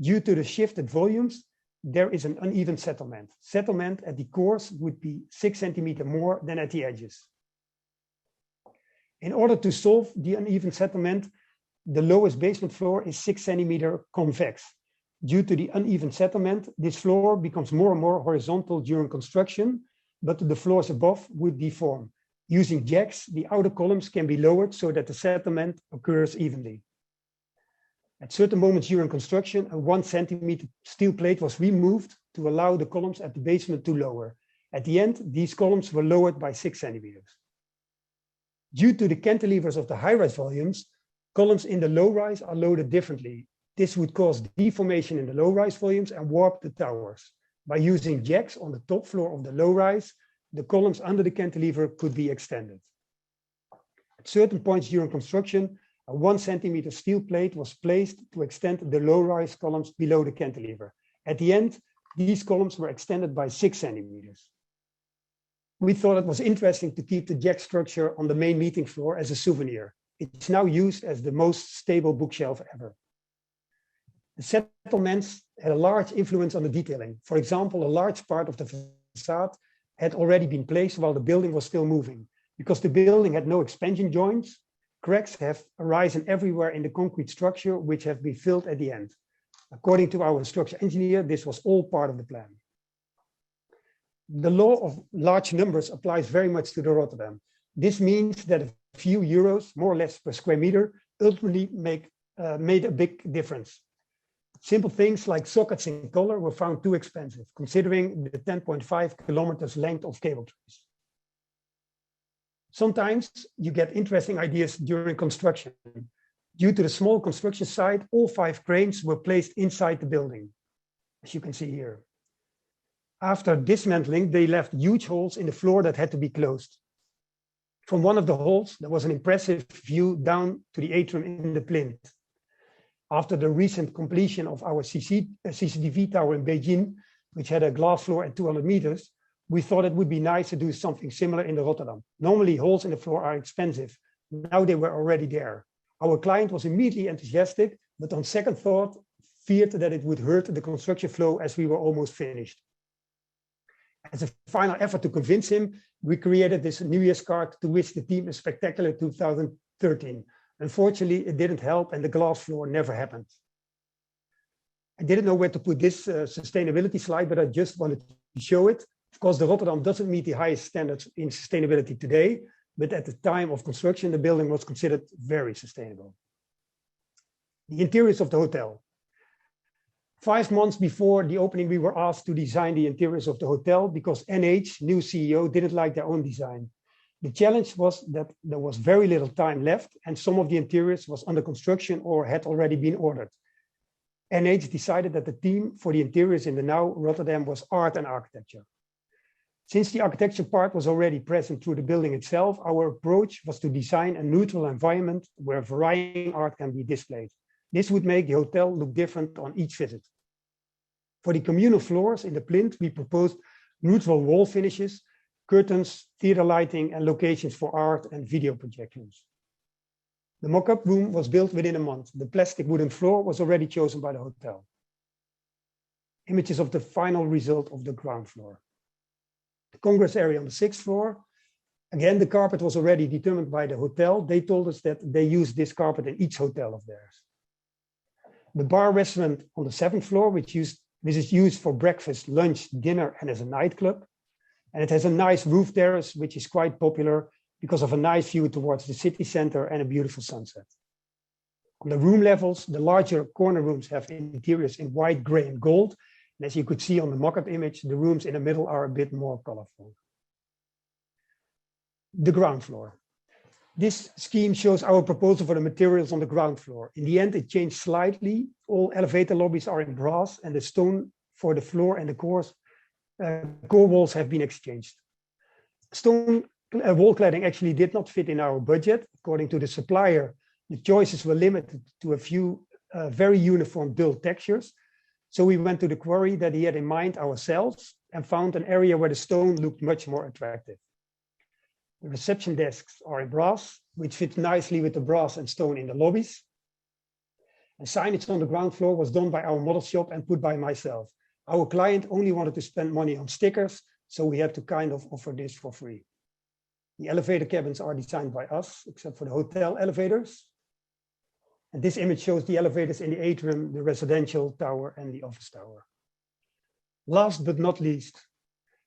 Due to the shifted volumes, there is an uneven settlement. Settlement at the cores would be 6 centimeters more than at the edges. In order to solve the uneven settlement, the lowest basement floor is 6 centimeters convex. Due to the uneven settlement, this floor becomes more and more horizontal during construction, but the floors above would deform. Using jacks, the outer columns can be lowered so that the settlement occurs evenly. At certain moments during construction, a 1 centimeter steel plate was removed to allow the columns at the basement to lower. At the end, these columns were lowered by 6 centimeters. Due to the cantilevers of the high-rise volumes, columns in the low-rise are loaded differently. This would cause deformation in the low-rise volumes and warp the towers. By using jacks on the top floor of the low-rise, the columns under the cantilever could be extended. At certain points during construction, a 1 centimeter steel plate was placed to extend the low-rise columns below the cantilever. At the end, these columns were extended by 6 centimeters. We thought it was interesting to keep the jack structure on the main meeting floor as a souvenir. It's now used as the most stable bookshelf ever. The settlements had a large influence on the detailing. For example, a large part of the facade had already been placed while the building was still moving. Because the building had no expansion joints, cracks have arisen everywhere in the concrete structure, which have been filled at the end. According to our structural engineer, this was all part of the plan. The law of large numbers applies very much to the Rotterdam. This means that a few euros, more or less per square meter, ultimately made a big difference. Simple things like sockets in color were found too expensive, considering the 10.5 kilometers length of cable trays. Sometimes you get interesting ideas during construction. Due to the small construction site, all 5 cranes were placed inside the building, as you can see here. After dismantling, they left huge holes in the floor that had to be closed. From one of the holes, there was an impressive view down to the atrium in the plinth. After the recent completion of our CCTV tower in Beijing, which had a glass floor at 200 meters, we thought it would be nice to do something similar in the Rotterdam. Normally, holes in the floor are expensive. Now they were already there. Our client was immediately enthusiastic, but on second thought, feared that it would hurt the construction flow as we were almost finished. As a final effort to convince him, we created this New Year's card to wish the team a spectacular 2013. Unfortunately, it didn't help and the glass floor never happened. I didn't know where to put this sustainability slide, but I just wanted to show it. Of course, the Rotterdam doesn't meet the highest standards in sustainability today, but at the time of construction, the building was considered very sustainable. The interiors of the hotel. 5 months before the opening, we were asked to design the interiors of the hotel because NH, new CEO, didn't like their own design. The challenge was that there was very little time left and some of the interiors was under construction or had already been ordered. NH decided that the theme for the interiors in the now Rotterdam was art and architecture. Since the architecture part was already present through the building itself, our approach was to design a neutral environment where varying art can be displayed. This would make the hotel look different on each visit. For the communal floors in the plinth, we proposed neutral wall finishes, curtains, theater lighting, and locations for art and video projections. The mock-up room was built within a month. The plastic wooden floor was already chosen by the hotel. Images of the final result of the ground floor. The Congress area on the 6th floor. Again, the carpet was already determined by the hotel. They told us that they use this carpet in each hotel of theirs. The bar restaurant on the 7th floor, which is used for breakfast, lunch, dinner, and as a nightclub. And it has a nice roof terrace, which is quite popular because of a nice view towards the city center and a beautiful sunset. On the room levels, the larger corner rooms have interiors in white, gray, and gold. And as you could see on the mock-up image, the rooms in the middle are a bit more colorful. The ground floor. This scheme shows our proposal for the materials on the ground floor. In the end, it changed slightly. All elevator lobbies are in brass and the stone for the floor and the core walls have been exchanged. Stone wall cladding actually did not fit in our budget. According to the supplier, the choices were limited to a few very uniform dull textures. So we went to the quarry that he had in mind ourselves and found an area where the stone looked much more attractive. The reception desks are in brass, which fits nicely with the brass and stone in the lobbies. And signage on the ground floor was done by our model shop and put by myself. Our client only wanted to spend money on stickers, so we had to kind of offer this for free. The elevator cabins are designed by us, except for the hotel elevators. And this image shows the elevators in the atrium, the residential tower, and the office tower. Last but not least,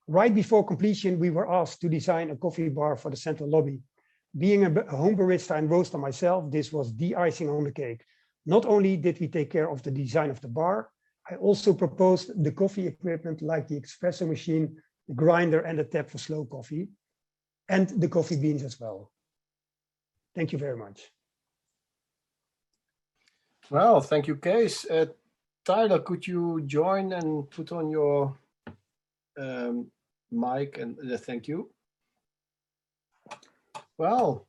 right before completion, we were asked to design a coffee bar for the central lobby. Being a home barista and roaster myself, this was the icing on the cake. Not only did we take care of the design of the bar, I also proposed the coffee equipment like the espresso machine, the grinder, and the tap for slow coffee, and the coffee beans as well. Thank you very much. Well, thank you, Kees. Tyler, could you join and put on your mic? And thank you. Well,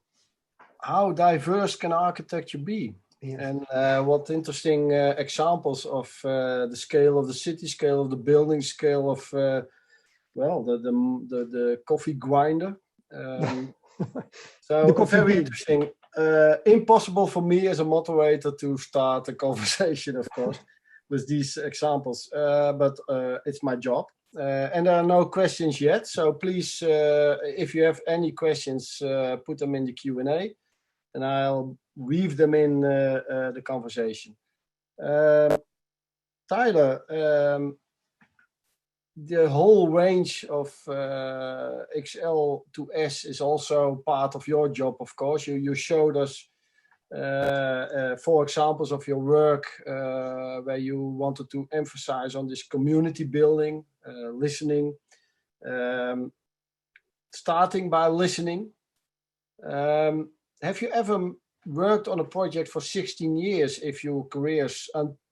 how diverse can architecture be? Yes. And what interesting examples of the scale of the city, scale of the building, scale of well, the coffee grinder. So very interesting. Impossible for me as a moderator to start a conversation, of course, with these examples, but it's my job. And there are no questions yet, so please, if you have any questions, put them in the Q&A, and I'll weave them in the conversation. Tyler, the whole range of XL to S is also part of your job, of course. You showed us 4 examples of your work where you wanted to emphasize on this community building, listening, starting by listening. Have you ever worked on a project for 16 years if your career's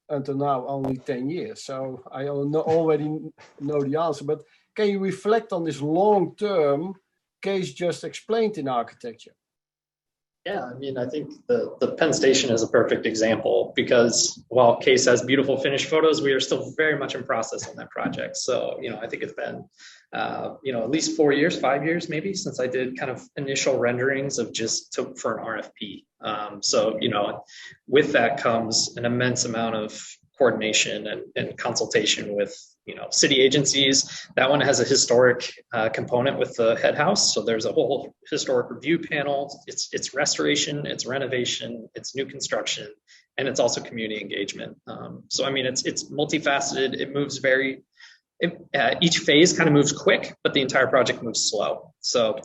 until now only 10 years? So I already know the answer, but can you reflect on this long term Kees just explained in architecture? Yeah, I mean, I think the Penn Station is a perfect example because while Kees has beautiful finished photos, we are still very much in process on that project. So, you know, I think it's been, you know, at least 4 years, 5 years maybe since I did kind of initial renderings of just for an RFP. So, you know, with that comes an immense amount of coordination and consultation with, you know, city agencies. That one has a historic component with the head house. So there's a whole historic review panel. It's restoration, it's renovation, it's new construction, and it's also community engagement. So I mean, it's multifaceted. It moves each phase kind of moves quick, but the entire project moves slow. So,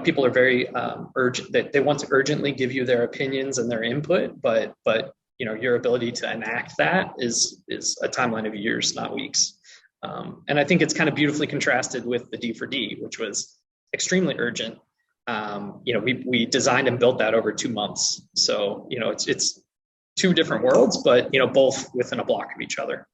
people are very urgent. They want to urgently give you their opinions and their input, but your ability to enact that is a timeline of years, not weeks. And I think it's kind of beautifully contrasted with the D4D, which was extremely urgent. We designed and built that over 2 months. So, it's two different worlds, but both within a block of each other.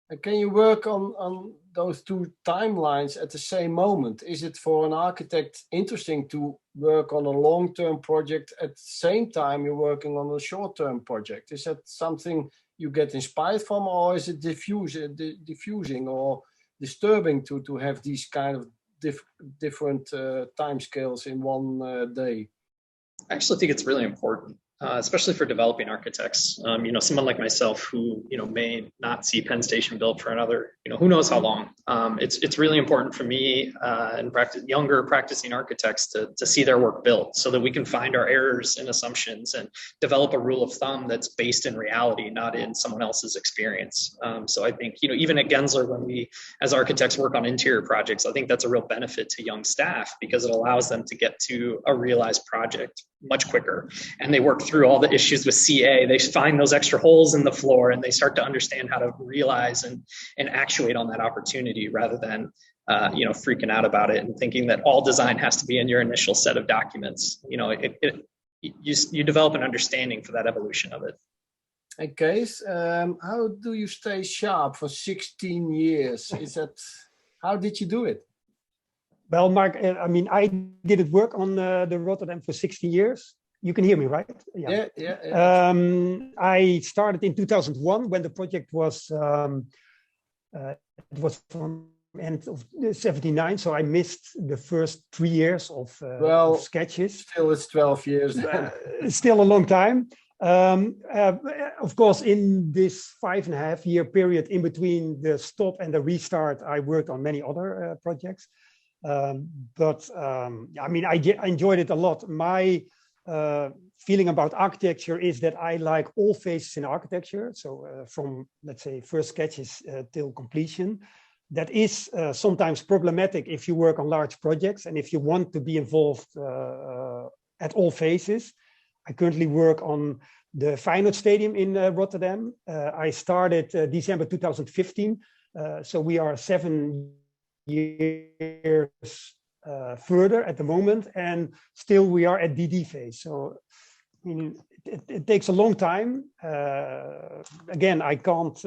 And can you work on those two timelines at the same moment? Is it for an architect interesting to work on a long-term project at the same time you're working on a short-term project? Is that something you get inspired from, or is it diffusing or disturbing to have these kind of different time scales in one day? I actually think it's really important. Especially for developing architects, someone like myself who, may not see Penn Station built for another, who knows how long. It's really important for me and younger practicing architects to see their work built so that we can find our errors and assumptions and develop a rule of thumb that's based in reality, not in someone else's experience. So I think, even at Gensler, when we as architects work on interior projects, I think that's a real benefit to young staff because it allows them to get to a realized project much quicker. And they work through all the issues with CA. They find those extra holes in the floor and they start to understand how to realize and actuate on that opportunity rather than, freaking out about it and thinking that all design has to be in your initial set of documents. You develop an understanding for that evolution of it. And Kees, how do you stay sharp for 16 years? How did you do it? Well, Mark, I didn't work on the Rotterdam for 16 years. You can hear me, right? Yeah. I started in 2001 when the project was it was from end of 79, so I missed the first 3 years of sketches. Still, it's 12 years. Still a long time. Of course, in this 5.5 year period in between the stop and the restart, I worked on many other projects. I enjoyed it a lot. My feeling about architecture is that I like all phases in architecture. So from, let's say, first sketches till completion. That is sometimes problematic if you work on large projects and if you want to be involved at all phases. I currently work on the Feyenoord Stadium in Rotterdam. I started December 2015. So we are 7 years further at the moment, and still we are at DD phase. So it takes a long time. Again, I can't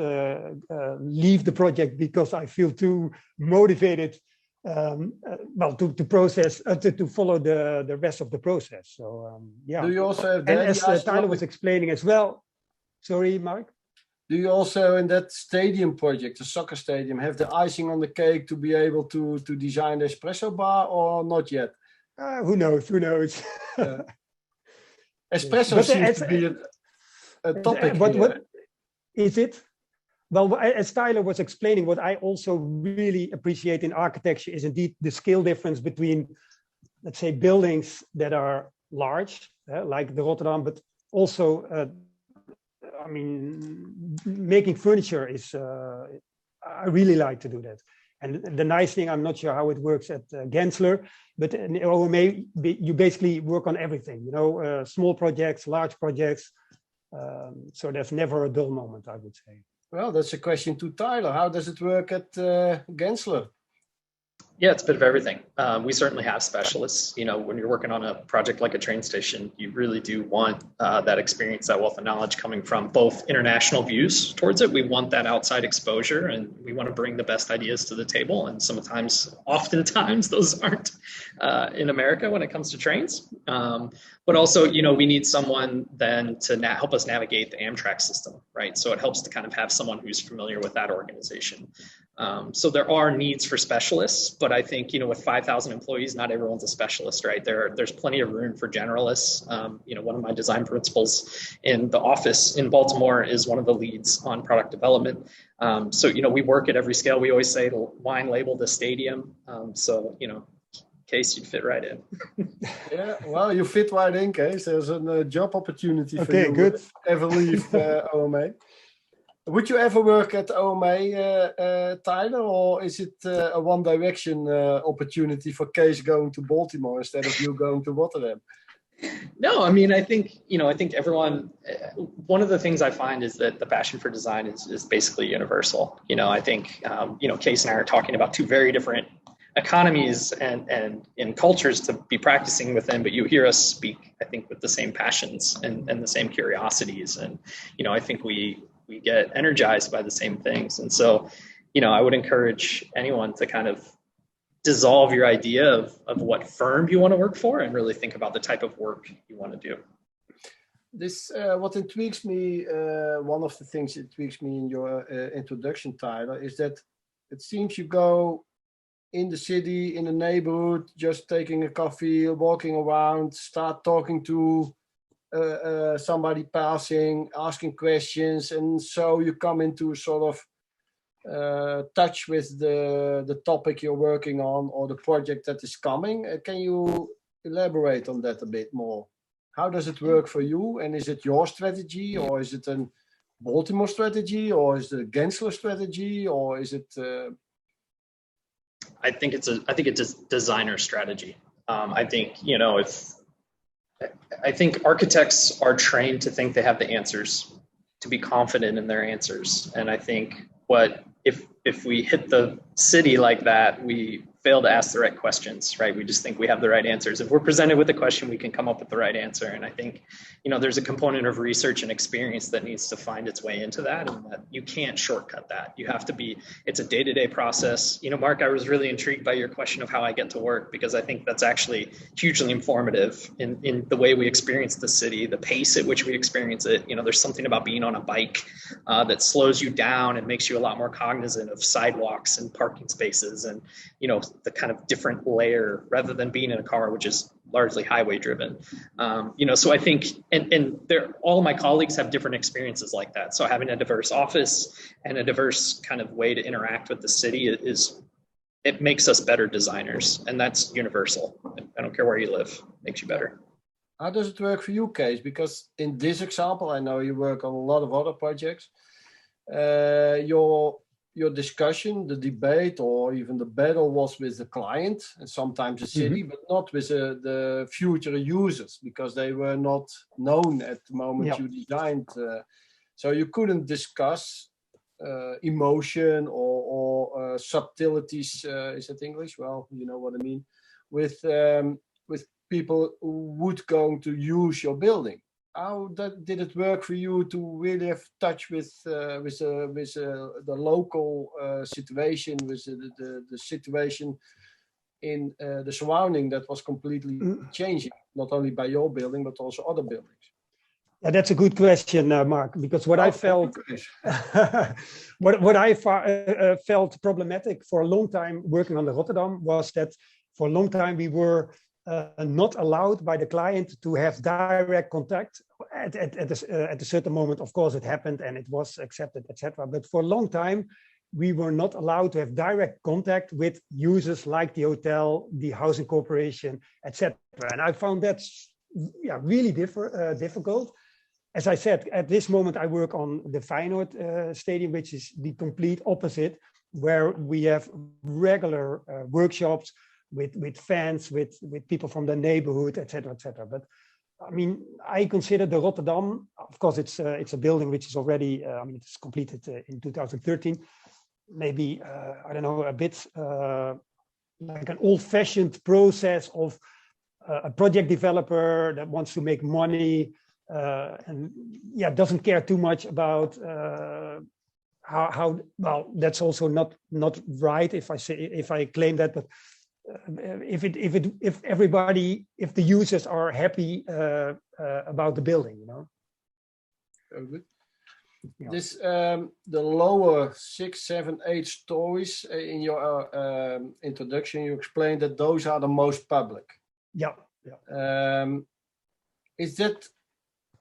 leave the project because I feel too motivated to process to follow the rest of the process. So Do you also have and as Tyler was explaining as well, sorry, Mark. Do you also, in that stadium project, the soccer stadium, have the icing on the cake to be able to design the espresso bar, or not yet? Who knows? Espresso seems to be a topic. What is it? Well, as Tyler was explaining, what I also really appreciate in architecture is indeed the scale difference between, let's say, buildings that are large, like the Rotterdam, but also making furniture is, I really like to do that. And the nice thing, I'm not sure how it works at Gensler, but in OMA, you basically work on everything, small projects, large projects. So there's never a dull moment, I would say. Well, that's a question to Tyler. How does it work at Gensler? Yeah, it's a bit of everything. We certainly have specialists. When you're working on a project like a train station, you really do want that experience, that wealth of knowledge coming from both international views towards it. We want that outside exposure, and we want to bring the best ideas to the table. And oftentimes, those aren't in America when it comes to trains. But also, we need someone then to help us navigate the Amtrak system, right? So it helps to kind of have someone who's familiar with that organization. So there are needs for specialists, but I think, with 5,000 employees, not everyone's a specialist, right? There's plenty of room for generalists. One of my design principals in the office in Baltimore is one of the leads on product development. So we work at every scale. We always say to wine label the stadium. So Kees, you'd fit right in. Yeah, well, you fit right in, Kees. There's a job opportunity for you. Good. If you ever leave OMA. Would you ever work at OMA, Tyler, or is it a one-direction opportunity for Kees going to Baltimore instead of you going to Rotterdam? No, I mean, I think everyone, one of the things I find is that the passion for design is basically universal. I think, Kees and I are talking about two very different economies and in cultures to be practicing within, but you hear us speak, I think, with the same passions and the same curiosities. And, I think we get energized by the same things. And so, I would encourage anyone to kind of dissolve your idea of what firm you want to work for and really think about the type of work you want to do. This, what intrigues me, one of the things that intrigues me in your introduction, Tyler, is that it seems you go in the city, in the neighborhood, just taking a coffee, walking around, start talking to somebody passing, asking questions, and so you come into sort of touch with the topic you're working on or the project that is coming. Can you elaborate on that a bit more? How does it work for you? And is it your strategy, or is it a Baltimore strategy, or is it a Gensler strategy, or is it? I think it's a designer strategy. I think I think architects are trained to think they have the answers, to be confident in their answers, and I think if we hit the city like that, we fail to ask the right questions, right? We just think we have the right answers. If we're presented with a question, we can come up with the right answer. And I think, there's a component of research and experience that needs to find its way into that, and that you can't shortcut that. You have to it's a day-to-day process. Marc, I was really intrigued by your question of how I get to work, because I think that's actually hugely informative in the way we experience the city, the pace at which we experience it. There's something about being on a bike that slows you down and makes you a lot more cognizant of sidewalks and parking spaces and, the kind of different layer rather than being in a car, which is largely highway driven. So I think, and all of my colleagues have different experiences like that. So having a diverse office and a diverse kind of way to interact with the city it makes us better designers, and that's universal. I don't care where you live, it makes you better. How does it work for you, Kees? Because in this example, I know you work on a lot of other projects. Your discussion, the debate, or even the battle was with the client and sometimes the city, but not with the future users, because they were not known at the moment you designed. So you couldn't discuss emotion or subtleties. Is that English? Well, you know what I mean. With people who would going to use your building. How did it work for you to really have touch with the local situation, with the situation in the surrounding that was completely changing, not only by your building but also other buildings? Yeah, that's a good question, Marc, because what I felt, what I felt problematic for a long time working on the Rotterdam was that for a long time we were not allowed by the client to have direct contact. At a certain moment, of course, it happened and it was accepted, etc. But for a long time, we were not allowed to have direct contact with users like the hotel, the housing corporation, etc. And I found that really difficult. As I said, at this moment, I work on the Feyenoord Stadium, which is the complete opposite, where we have regular workshops with fans, with people from the neighborhood, etc., etc. But I mean, I consider the Rotterdam, of course, it's a building which is already, it's completed in 2013. Maybe, I don't know, a bit like an old-fashioned process of a project developer that wants to make money and doesn't care too much about how well. That's also not right if I claim that, but. If the users are happy about the building, Very good. Yeah. This the lower 6, 7, 8 stories in your introduction, you explained that those are the most public. Yeah. Is that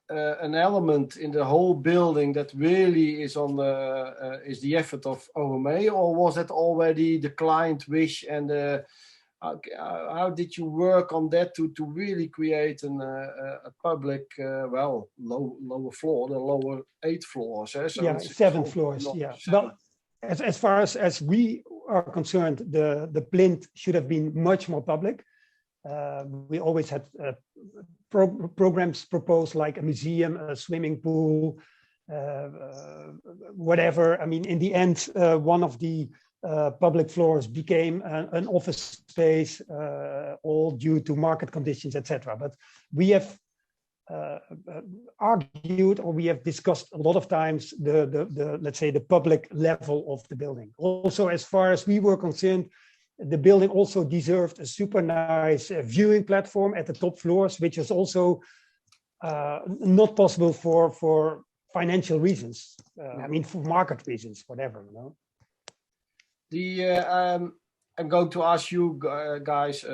an element in the whole building that really is on is the effort of OMA, or was it already the client wish and How did you work on that to really create a public, lower floor, the lower 8 floors? So yeah, 7 floors. Yeah. Well, as far as we are concerned, the plinth should have been much more public. We always had programs proposed like a museum, a swimming pool, whatever. I mean, in the end, one of the public floors became an office space, all due to market conditions, etc. But we have argued, or we have discussed a lot of times the let's say the public level of the building. Also, as far as we were concerned, the building also deserved a super nice viewing platform at the top floors, which is also not possible for financial reasons. I mean, for market reasons, whatever, you know. I'm going to ask you guys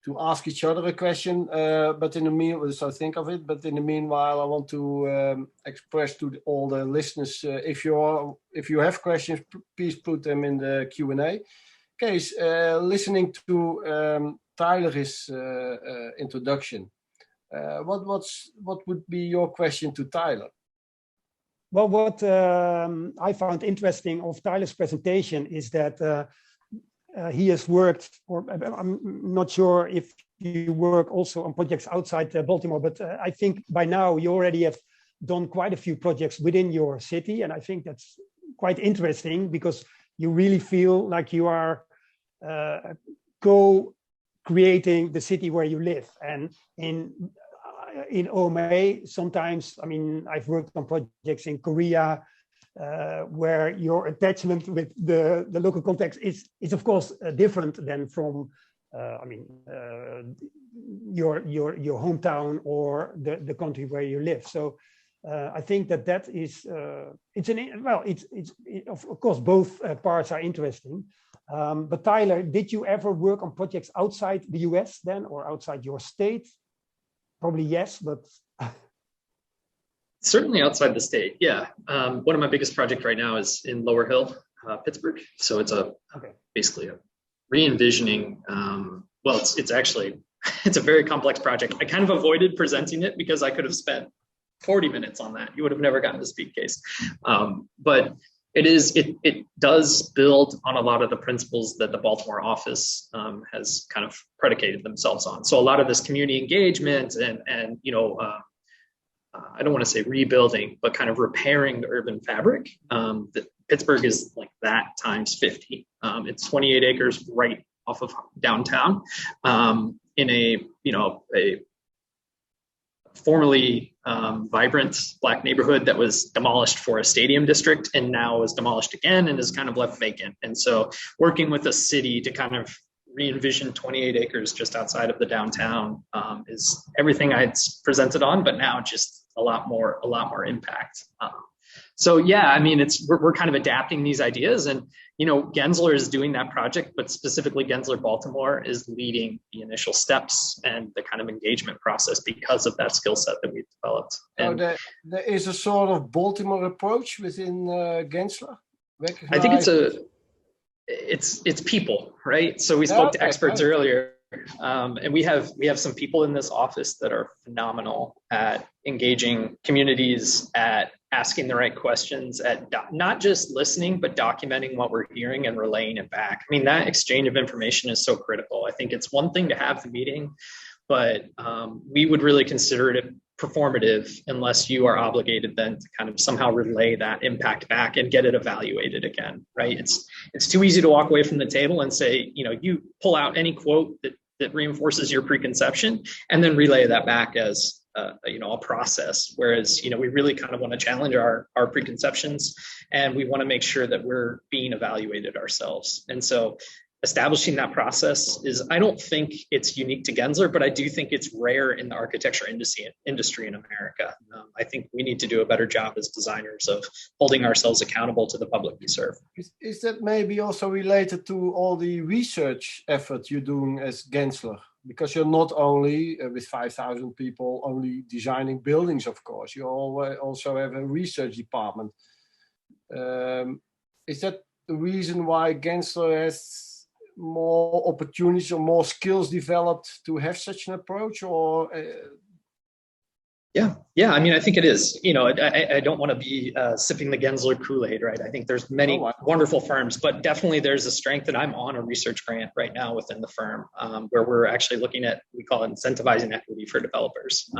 to ask each other a question, but in the meanwhile, so think of it. But in the meanwhile, I want to express to all the listeners, if you have questions, please put them in the Q&A. Kees, listening to Tyler's introduction, what would be your question to Tyler? Well, what I found interesting of Tyler's presentation is that he has worked, or I'm not sure if you work also on projects outside Baltimore, but I think by now you already have done quite a few projects within your city. And I think that's quite interesting because you really feel like you are co-creating the city where you live. And in OMA, sometimes, I mean, I've worked on projects in Korea, where your attachment with the local context is of course different than from your hometown or the country where you live. So I think that is of course both parts are interesting. But Tyler, did you ever work on projects outside the US then, or outside your state? Probably yes, but certainly outside the state, yeah. One of my biggest projects right now is in Lower Hill, Pittsburgh. So it's basically a re-envisioning. Well, it's actually it's a very complex project. I kind of avoided presenting it because I could have spent 40 minutes on that. You would have never gotten to speak, Kees. But it does build on a lot of the principles that the Baltimore office has kind of predicated themselves on. So a lot of this community engagement and I don't want to say rebuilding, but kind of repairing the urban fabric. Pittsburgh is like that times 50. It's 28 acres right off of downtown, in a formerly vibrant Black neighborhood that was demolished for a stadium district and now is demolished again and is kind of left vacant. And so working with the city to kind of re-envision 28 acres just outside of the downtown is everything I'd presented on, but now just a lot more impact. So yeah, I mean, we're kind of adapting these ideas, and Gensler is doing that project, but specifically Gensler Baltimore is leading the initial steps and the kind of engagement process because of that skill set that we've developed. And so there is a sort of Baltimore approach within Gensler. I think it's people, right? So we spoke to experts earlier, and we have some people in this office that are phenomenal at engaging communities, at asking the right questions, at not just listening, but documenting what we're hearing and relaying it back. I mean, that exchange of information is so critical. I think it's one thing to have the meeting, but we would really consider it performative unless you are obligated then to kind of somehow relay that impact back and get it evaluated again, right? It's too easy to walk away from the table and say, you pull out any quote that reinforces your preconception and then relay that back as a process. Whereas, we really kind of want to challenge our preconceptions, and we want to make sure that we're being evaluated ourselves. And so establishing that process I don't think it's unique to Gensler, but I do think it's rare in the architecture industry in America. I think we need to do a better job as designers of holding ourselves accountable to the public we serve. Is that maybe also related to all the research effort you're doing as Gensler? Because you're not only with 5,000 people only designing buildings, of course. You also have a research department. Is that the reason why Gensler has more opportunities or more skills developed to have such an approach, or? Yeah. I mean, I think it is. You know, I don't want to be sipping the Gensler Kool-Aid, right? I think there's many wonderful firms, but definitely there's a strength. And I'm on a research grant right now within the firm where we're actually looking at, we call it incentivizing equity for developers.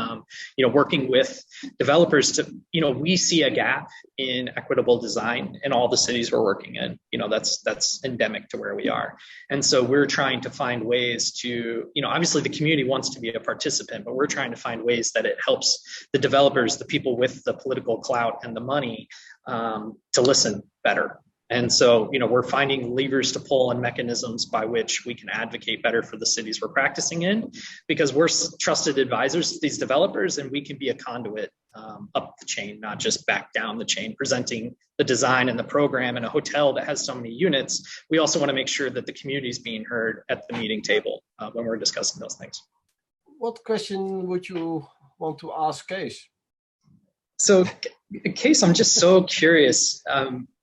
You know, working with developers to, you know, we see a gap in equitable design in all the cities we're working in. You know, that's endemic to where we are. And so we're trying to find ways to, you know, obviously the community wants to be a participant, but we're trying to find ways that it helps the developers, the people with the political clout and the money to listen better. And so, you know, we're finding levers to pull and mechanisms by which we can advocate better for the cities we're practicing in, because we're trusted advisors to these developers, and we can be a conduit up the chain, not just back down the chain, presenting the design and the program. In a hotel that has so many units, we also want to make sure that the community is being heard at the meeting table when we're discussing those things. What question would you want to ask Kees? So, Kees, I'm just so curious.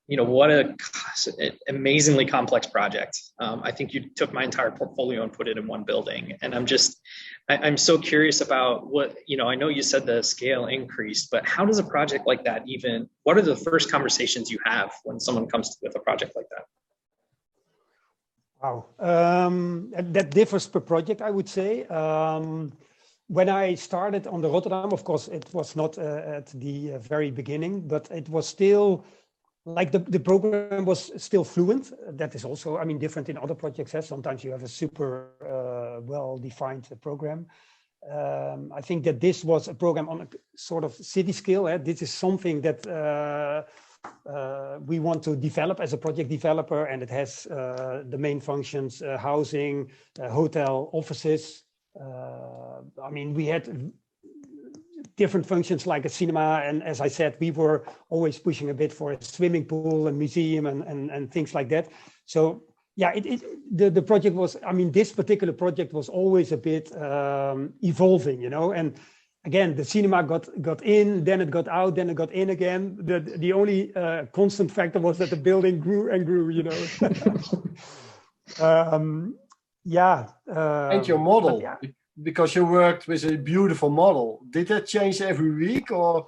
You know, what an amazingly complex project. I think you took my entire portfolio and put it in one building. And I'm so curious about what, you know, I know you said the scale increased, but how does a project like that even, what are the first conversations you have when someone comes with a project like that? Wow, that differs per project, I would say. When I started on the Rotterdam, of course, it was not at the very beginning, but it was still like the program was still fluent. That is also, I mean, different in other projects. Sometimes you have a super well-defined program. I think that this was a program on a sort of city scale. This is something that we want to develop as a project developer, and it has the main functions, housing, hotel, offices. I mean, we had different functions like a cinema, and as I said, we were always pushing a bit for a swimming pool and museum and things like that. So yeah, the project was, I mean, this particular project was always a bit evolving, you know, and again, the cinema got in, then it got out, then it got in again. The only constant factor was that the building grew and grew, you know. And your model, because you worked with a beautiful model. Did that change every week, or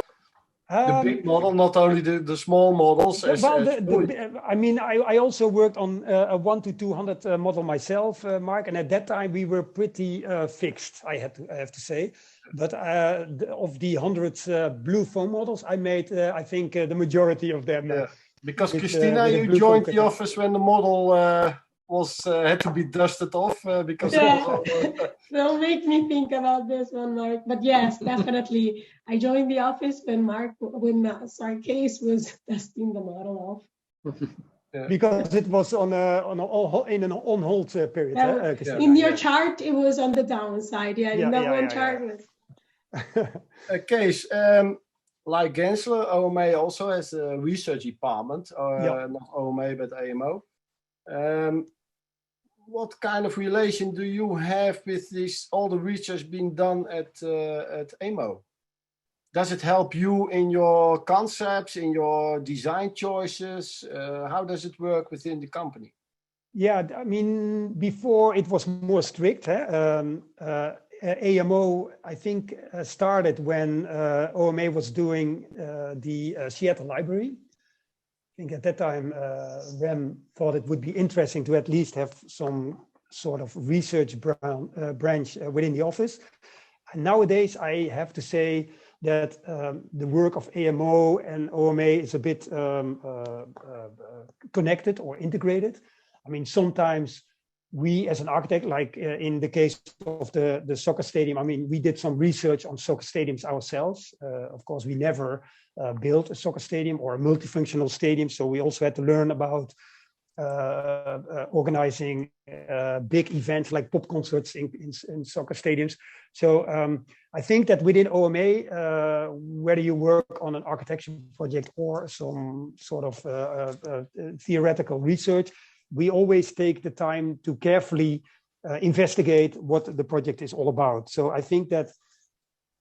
the big model, not only the small models? I mean, I also worked on a 1 to 200 model myself, Mark, and at that time we were pretty fixed, I have to say. But of the hundreds blue foam models, I made, I think, the majority of them. Yeah. Because Cristina, you joined the office when the model had to be dusted off because it was all, Don't make me think about this one, Mark. But yes, definitely, I joined the office when Kees was dusting the model off. Yeah. Because it was in an on-hold period. In your chart, it was on the downside. In that one chart. Kees, like Gensler, OMA also has a research department, not OMA but AMO. What kind of relation do you have with all the research being done at AMO? Does it help you in your concepts, in your design choices? How does it work within the company? Yeah, I mean, before it was more strict. AMO, I think, started when OMA was doing the Seattle Library. I think at that time, REM thought it would be interesting to at least have some sort of research branch within the office. And nowadays, I have to say that the work of AMO and OMA is a bit connected or integrated. I mean, sometimes we as an architect, like in the case of the soccer stadium, I mean, we did some research on soccer stadiums ourselves. Of course, we never built a soccer stadium or a multifunctional stadium. So we also had to learn about organizing big events like pop concerts in soccer stadiums. So I think that within OMA, whether you work on an architecture project or some sort of theoretical research, we always take the time to carefully investigate what the project is all about. So I think that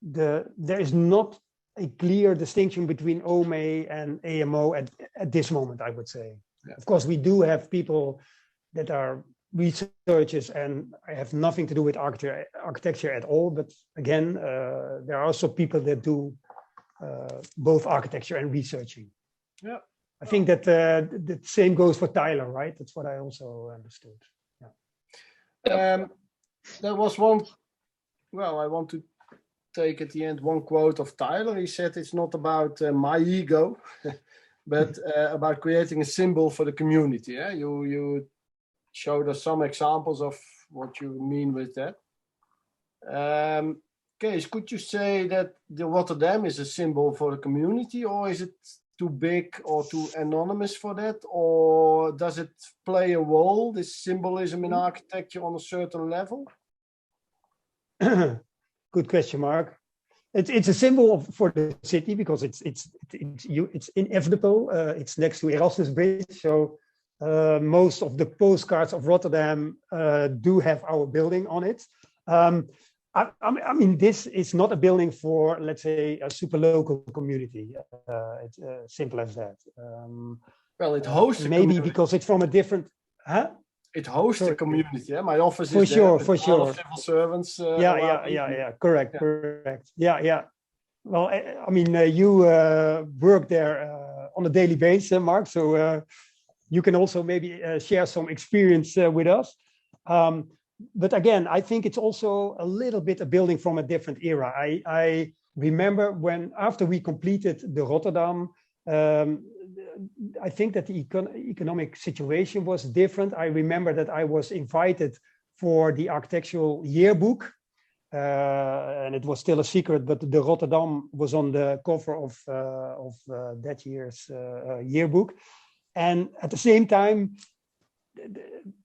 there is not a clear distinction between OMA and AMO at this moment, I would say. Yeah. Of course, we do have people that are researchers, and I have nothing to do with architecture at all. But again, there are also people that do both architecture and researching. Yeah. I think that the same goes for Tyler, right? That's what I also understood. Yeah. There was one, well, I want to take at the end one quote of Tyler. He said it's not about my ego, but about creating a symbol for the community. Yeah? You showed us some examples of what you mean with that. Kees, could you say that the Rotterdam is a symbol for the community, or is it too big or too anonymous for that? Or does it play a role, this symbolism in architecture, on a certain level? Good question, Marc. It's a symbol for the city because it's inevitable. It's next to Erasmus Bridge, so most of the postcards of Rotterdam do have our building on it. I mean, this is not a building for, let's say, a super local community. It's simple as that. Well, it hosts maybe because it's from a different. It hosts the community. Yeah, my office for is sure, there, for sure. Civil servants. Yeah. Correct. Yeah. Well, I mean, you work there on a daily basis, Marc. So you can also maybe share some experience with us. But again, I think it's also a little bit a building from a different era. I remember when, after we completed the Rotterdam, I think that the economic situation was different. I remember that I was invited for the architectural yearbook, and it was still a secret, but the Rotterdam was on the cover of that year's yearbook. And at the same time,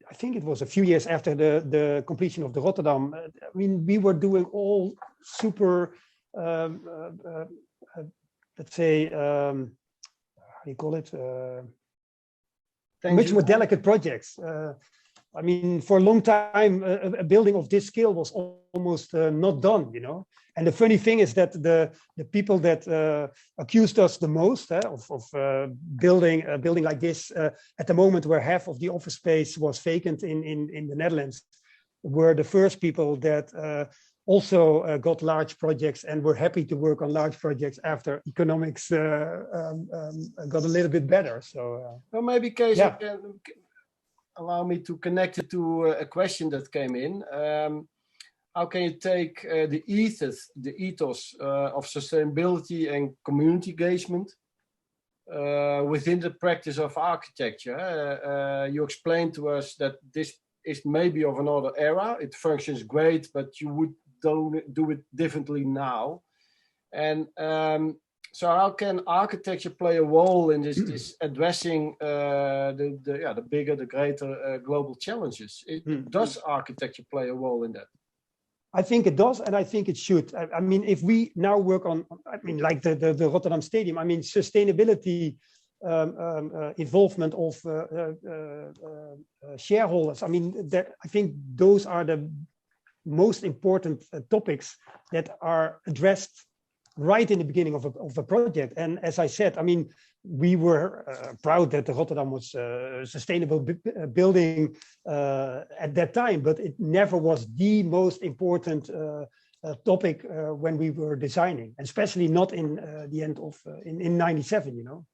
I think it was a few years after the completion of the Rotterdam, I mean, we were doing all super, let's say, how do you call it? Much more delicate projects. I mean, for a long time, a building of this scale was almost not done, you know. And the funny thing is that the people that accused us the most of building a building like this at the moment where half of the office space was vacant in the Netherlands were the first people that also got large projects and were happy to work on large projects after economics got a little bit better. So well, maybe Kees, yeah. Allow me to connect it to a question that came in. How can you take the ethos of sustainability and community engagement within the practice of architecture? You explained to us that this is maybe of another era. It functions great, but you would do it differently now. And so how can architecture play a role in this addressing the bigger, the greater global challenges? Does architecture play a role in that? I think it does, and I think it should. I mean, if we now work on, I mean, like the Rotterdam Stadium, I mean, sustainability, involvement of shareholders. I mean, I think those are the most important topics that are addressed right in the beginning of a project. And as I said, I mean, we were proud that the Rotterdam was a sustainable building at that time, but it never was the most important topic when we were designing, especially not in the end of in 97, you know.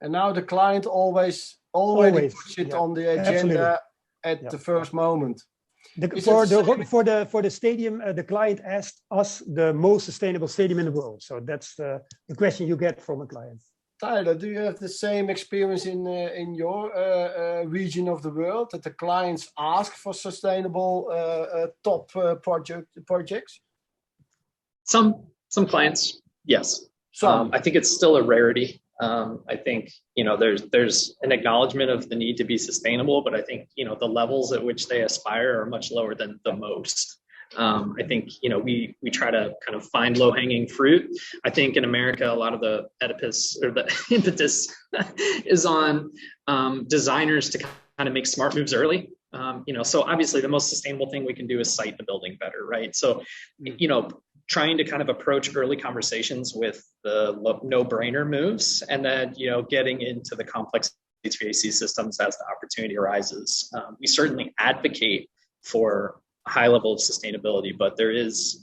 And now the client always puts it on the agenda at the first moment. For the stadium, the client asked us the most sustainable stadium in the world. So that's the question you get from a client. Tyler, do you have the same experience in your region of the world, that the clients ask for sustainable top projects? Some clients, yes. I think it's still a rarity. I think, you know, there's an acknowledgement of the need to be sustainable, but I think, you know, the levels at which they aspire are much lower than the most. I think, you know, we try to kind of find low-hanging fruit. I think in America, a lot of the impetus is on designers to kind of make smart moves early. You know, so obviously the most sustainable thing we can do is site the building better, right? So, you know, trying to kind of approach early conversations with the no-brainer moves, and then, you know, getting into the complex HVAC systems as the opportunity arises. We certainly advocate for a high level of sustainability, but there is,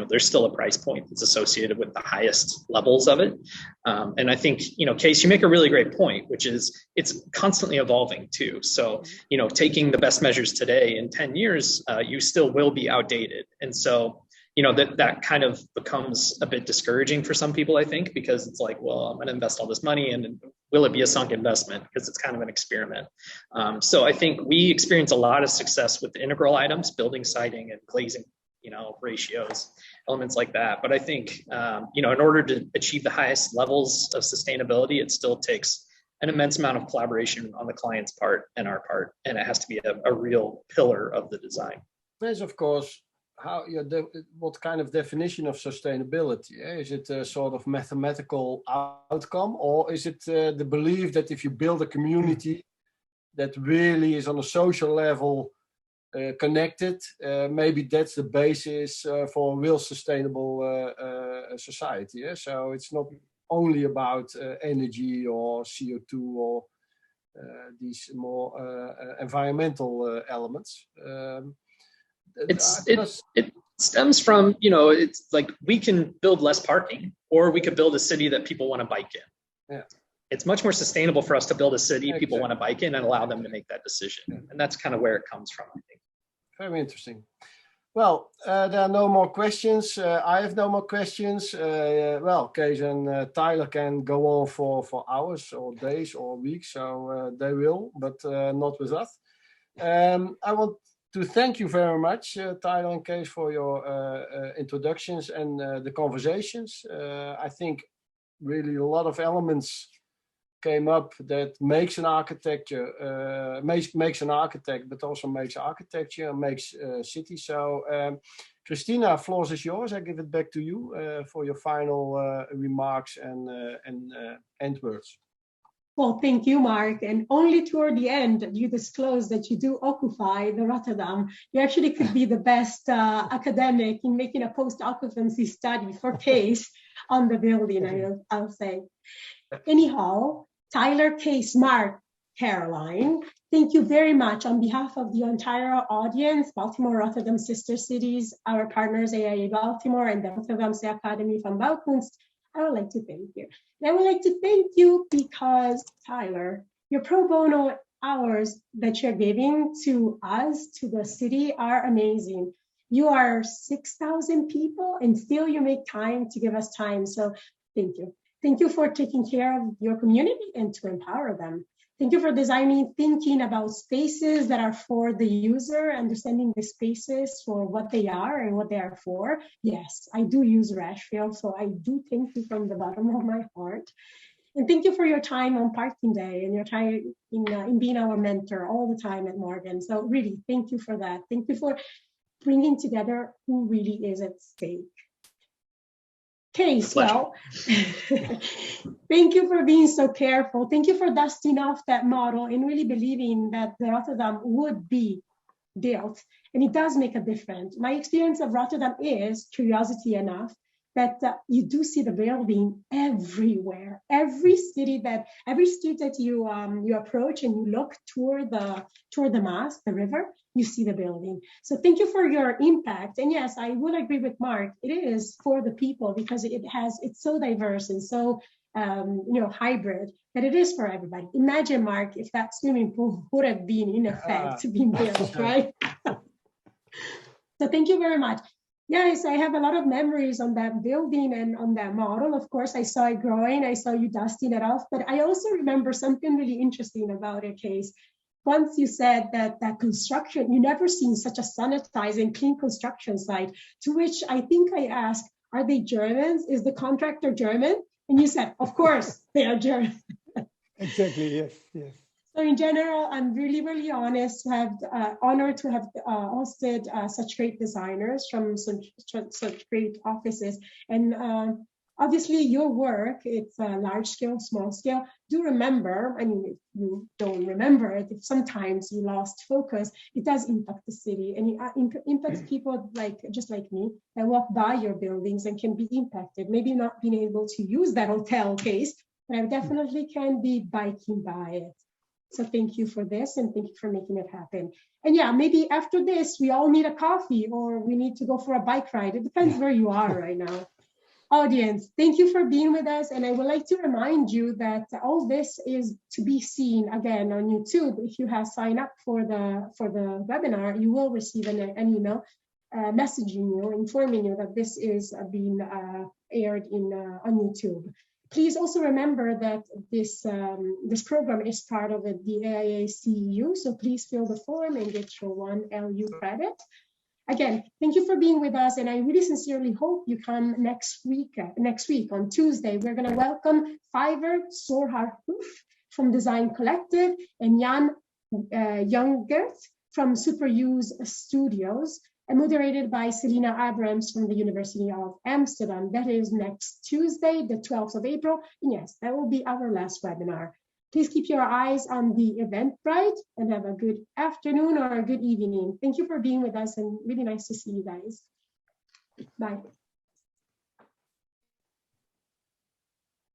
there's still a price point that's associated with the highest levels of it. And I think, Kees, you make a really great point, which is it's constantly evolving too. So, taking the best measures today in 10 years, you still will be outdated. And so, that kind of becomes a bit discouraging for some people, I think, because it's like, well, I'm going to invest all this money and will it be a sunk investment? Because it's kind of an experiment. So I think we experience a lot of success with the integral items, building siding and glazing, ratios, elements like that. But I think, in order to achieve the highest levels of sustainability, it still takes an immense amount of collaboration on the client's part and our part, and it has to be a real pillar of the design. There's, of course, what kind of definition of sustainability? Is it a sort of mathematical outcome, or is it the belief that if you build a community that really is on a social level connected, maybe that's the basis for a real sustainable society? So it's not only about energy or CO2 or these more environmental elements. It stems from, it's like we can build less parking, or we could build a city that people want to bike in. Yeah. It's much more sustainable for us to build a city people want to bike in and allow them to make that decision. Yeah. And that's kind of where it comes from, I think. Very interesting. Well, there are no more questions. I have no more questions. Kees and Tyler can go on for hours or days or weeks, so they will, but not with us. I want to thank you very much, Tyler and Kees, for your introductions and the conversations. I think really a lot of elements came up that makes an architecture, makes an architect, but also makes architecture and makes cities. So, Cristina, floor is yours. I give it back to you for your final remarks and end words. Well, thank you, Marc. And only toward the end, you disclosed that you do occupy the Rotterdam. You actually could be the best academic in making a post-occupancy study for Kees on the building, I'll say. Anyhow, Tyler, Kees, Marc, Caroline, thank you very much on behalf of the entire audience, Baltimore Rotterdam sister cities, our partners, AIA Baltimore and the Rotterdamse Academie van Bouwkunst. I would like to thank you. And I would like to thank you because, Tyler, your pro bono hours that you're giving to us, to the city, are amazing. You are 6,000 people and still you make time to give us time. So thank you. Thank you for taking care of your community and to empower them. Thank you for designing, thinking about spaces that are for the user, understanding the spaces for what they are and what they are for. Yes, I do use Rashfield, so I do thank you from the bottom of my heart. And thank you for your time on Parking Day and your time in being our mentor all the time at Morgan. So really, thank you for that. Thank you for bringing together who really is at stake. Kees, well, thank you for being so careful. Thank you for dusting off that model and really believing that the Rotterdam would be built. And it does make a difference. My experience of Rotterdam is curiosity enough that you do see the building everywhere. Every street that you approach and you look toward the Maas, the river, you see the building. So thank you for your impact. And yes, I will agree with Marc. It is for the people because it's so diverse and so hybrid that it is for everybody. Imagine, Marc, if that swimming pool would have been in effect being built, right? So thank you very much. Yes, I have a lot of memories on that building and on that model. Of course, I saw it growing. I saw you dusting it off. But I also remember something really interesting about it, Kees. Once you said that construction, you never seen such a sanitized and clean construction site, to which I think I asked, are they Germans? Is the contractor German? And you said, of course, they are German. Exactly, yes. So in general, I'm really, really honored to have hosted such great designers from such great offices. And obviously your work, it's large scale, small scale. Do remember, I mean, if you don't remember it, if sometimes you lost focus, it does impact the city and it impacts people just like me that walk by your buildings and can be impacted. Maybe not being able to use that hotel case, but I definitely can be biking by it. So thank you for this, and thank you for making it happen. And yeah, maybe after this, we all need a coffee or we need to go for a bike ride. It depends where you are right now. Audience, thank you for being with us. And I would like to remind you that all this is to be seen again on YouTube. If you have signed up for the webinar, you will receive an email messaging you, informing you that this is being aired on YouTube. Please also remember that this program is part of the AIA CEU, so please fill the form and get your 1 LU credit. Again, thank you for being with us, and I really sincerely hope you come next week on Tuesday. We're going to welcome Fiverr Sorhar Hoof from Design Collective and Jan Jungert from Superuse Studios, and moderated by Selina Abrams from the University of Amsterdam. That is next Tuesday, the 12th of April. And yes, that will be our last webinar. Please keep your eyes on the Eventbrite and have a good afternoon or a good evening. Thank you for being with us, and really nice to see you guys. Bye.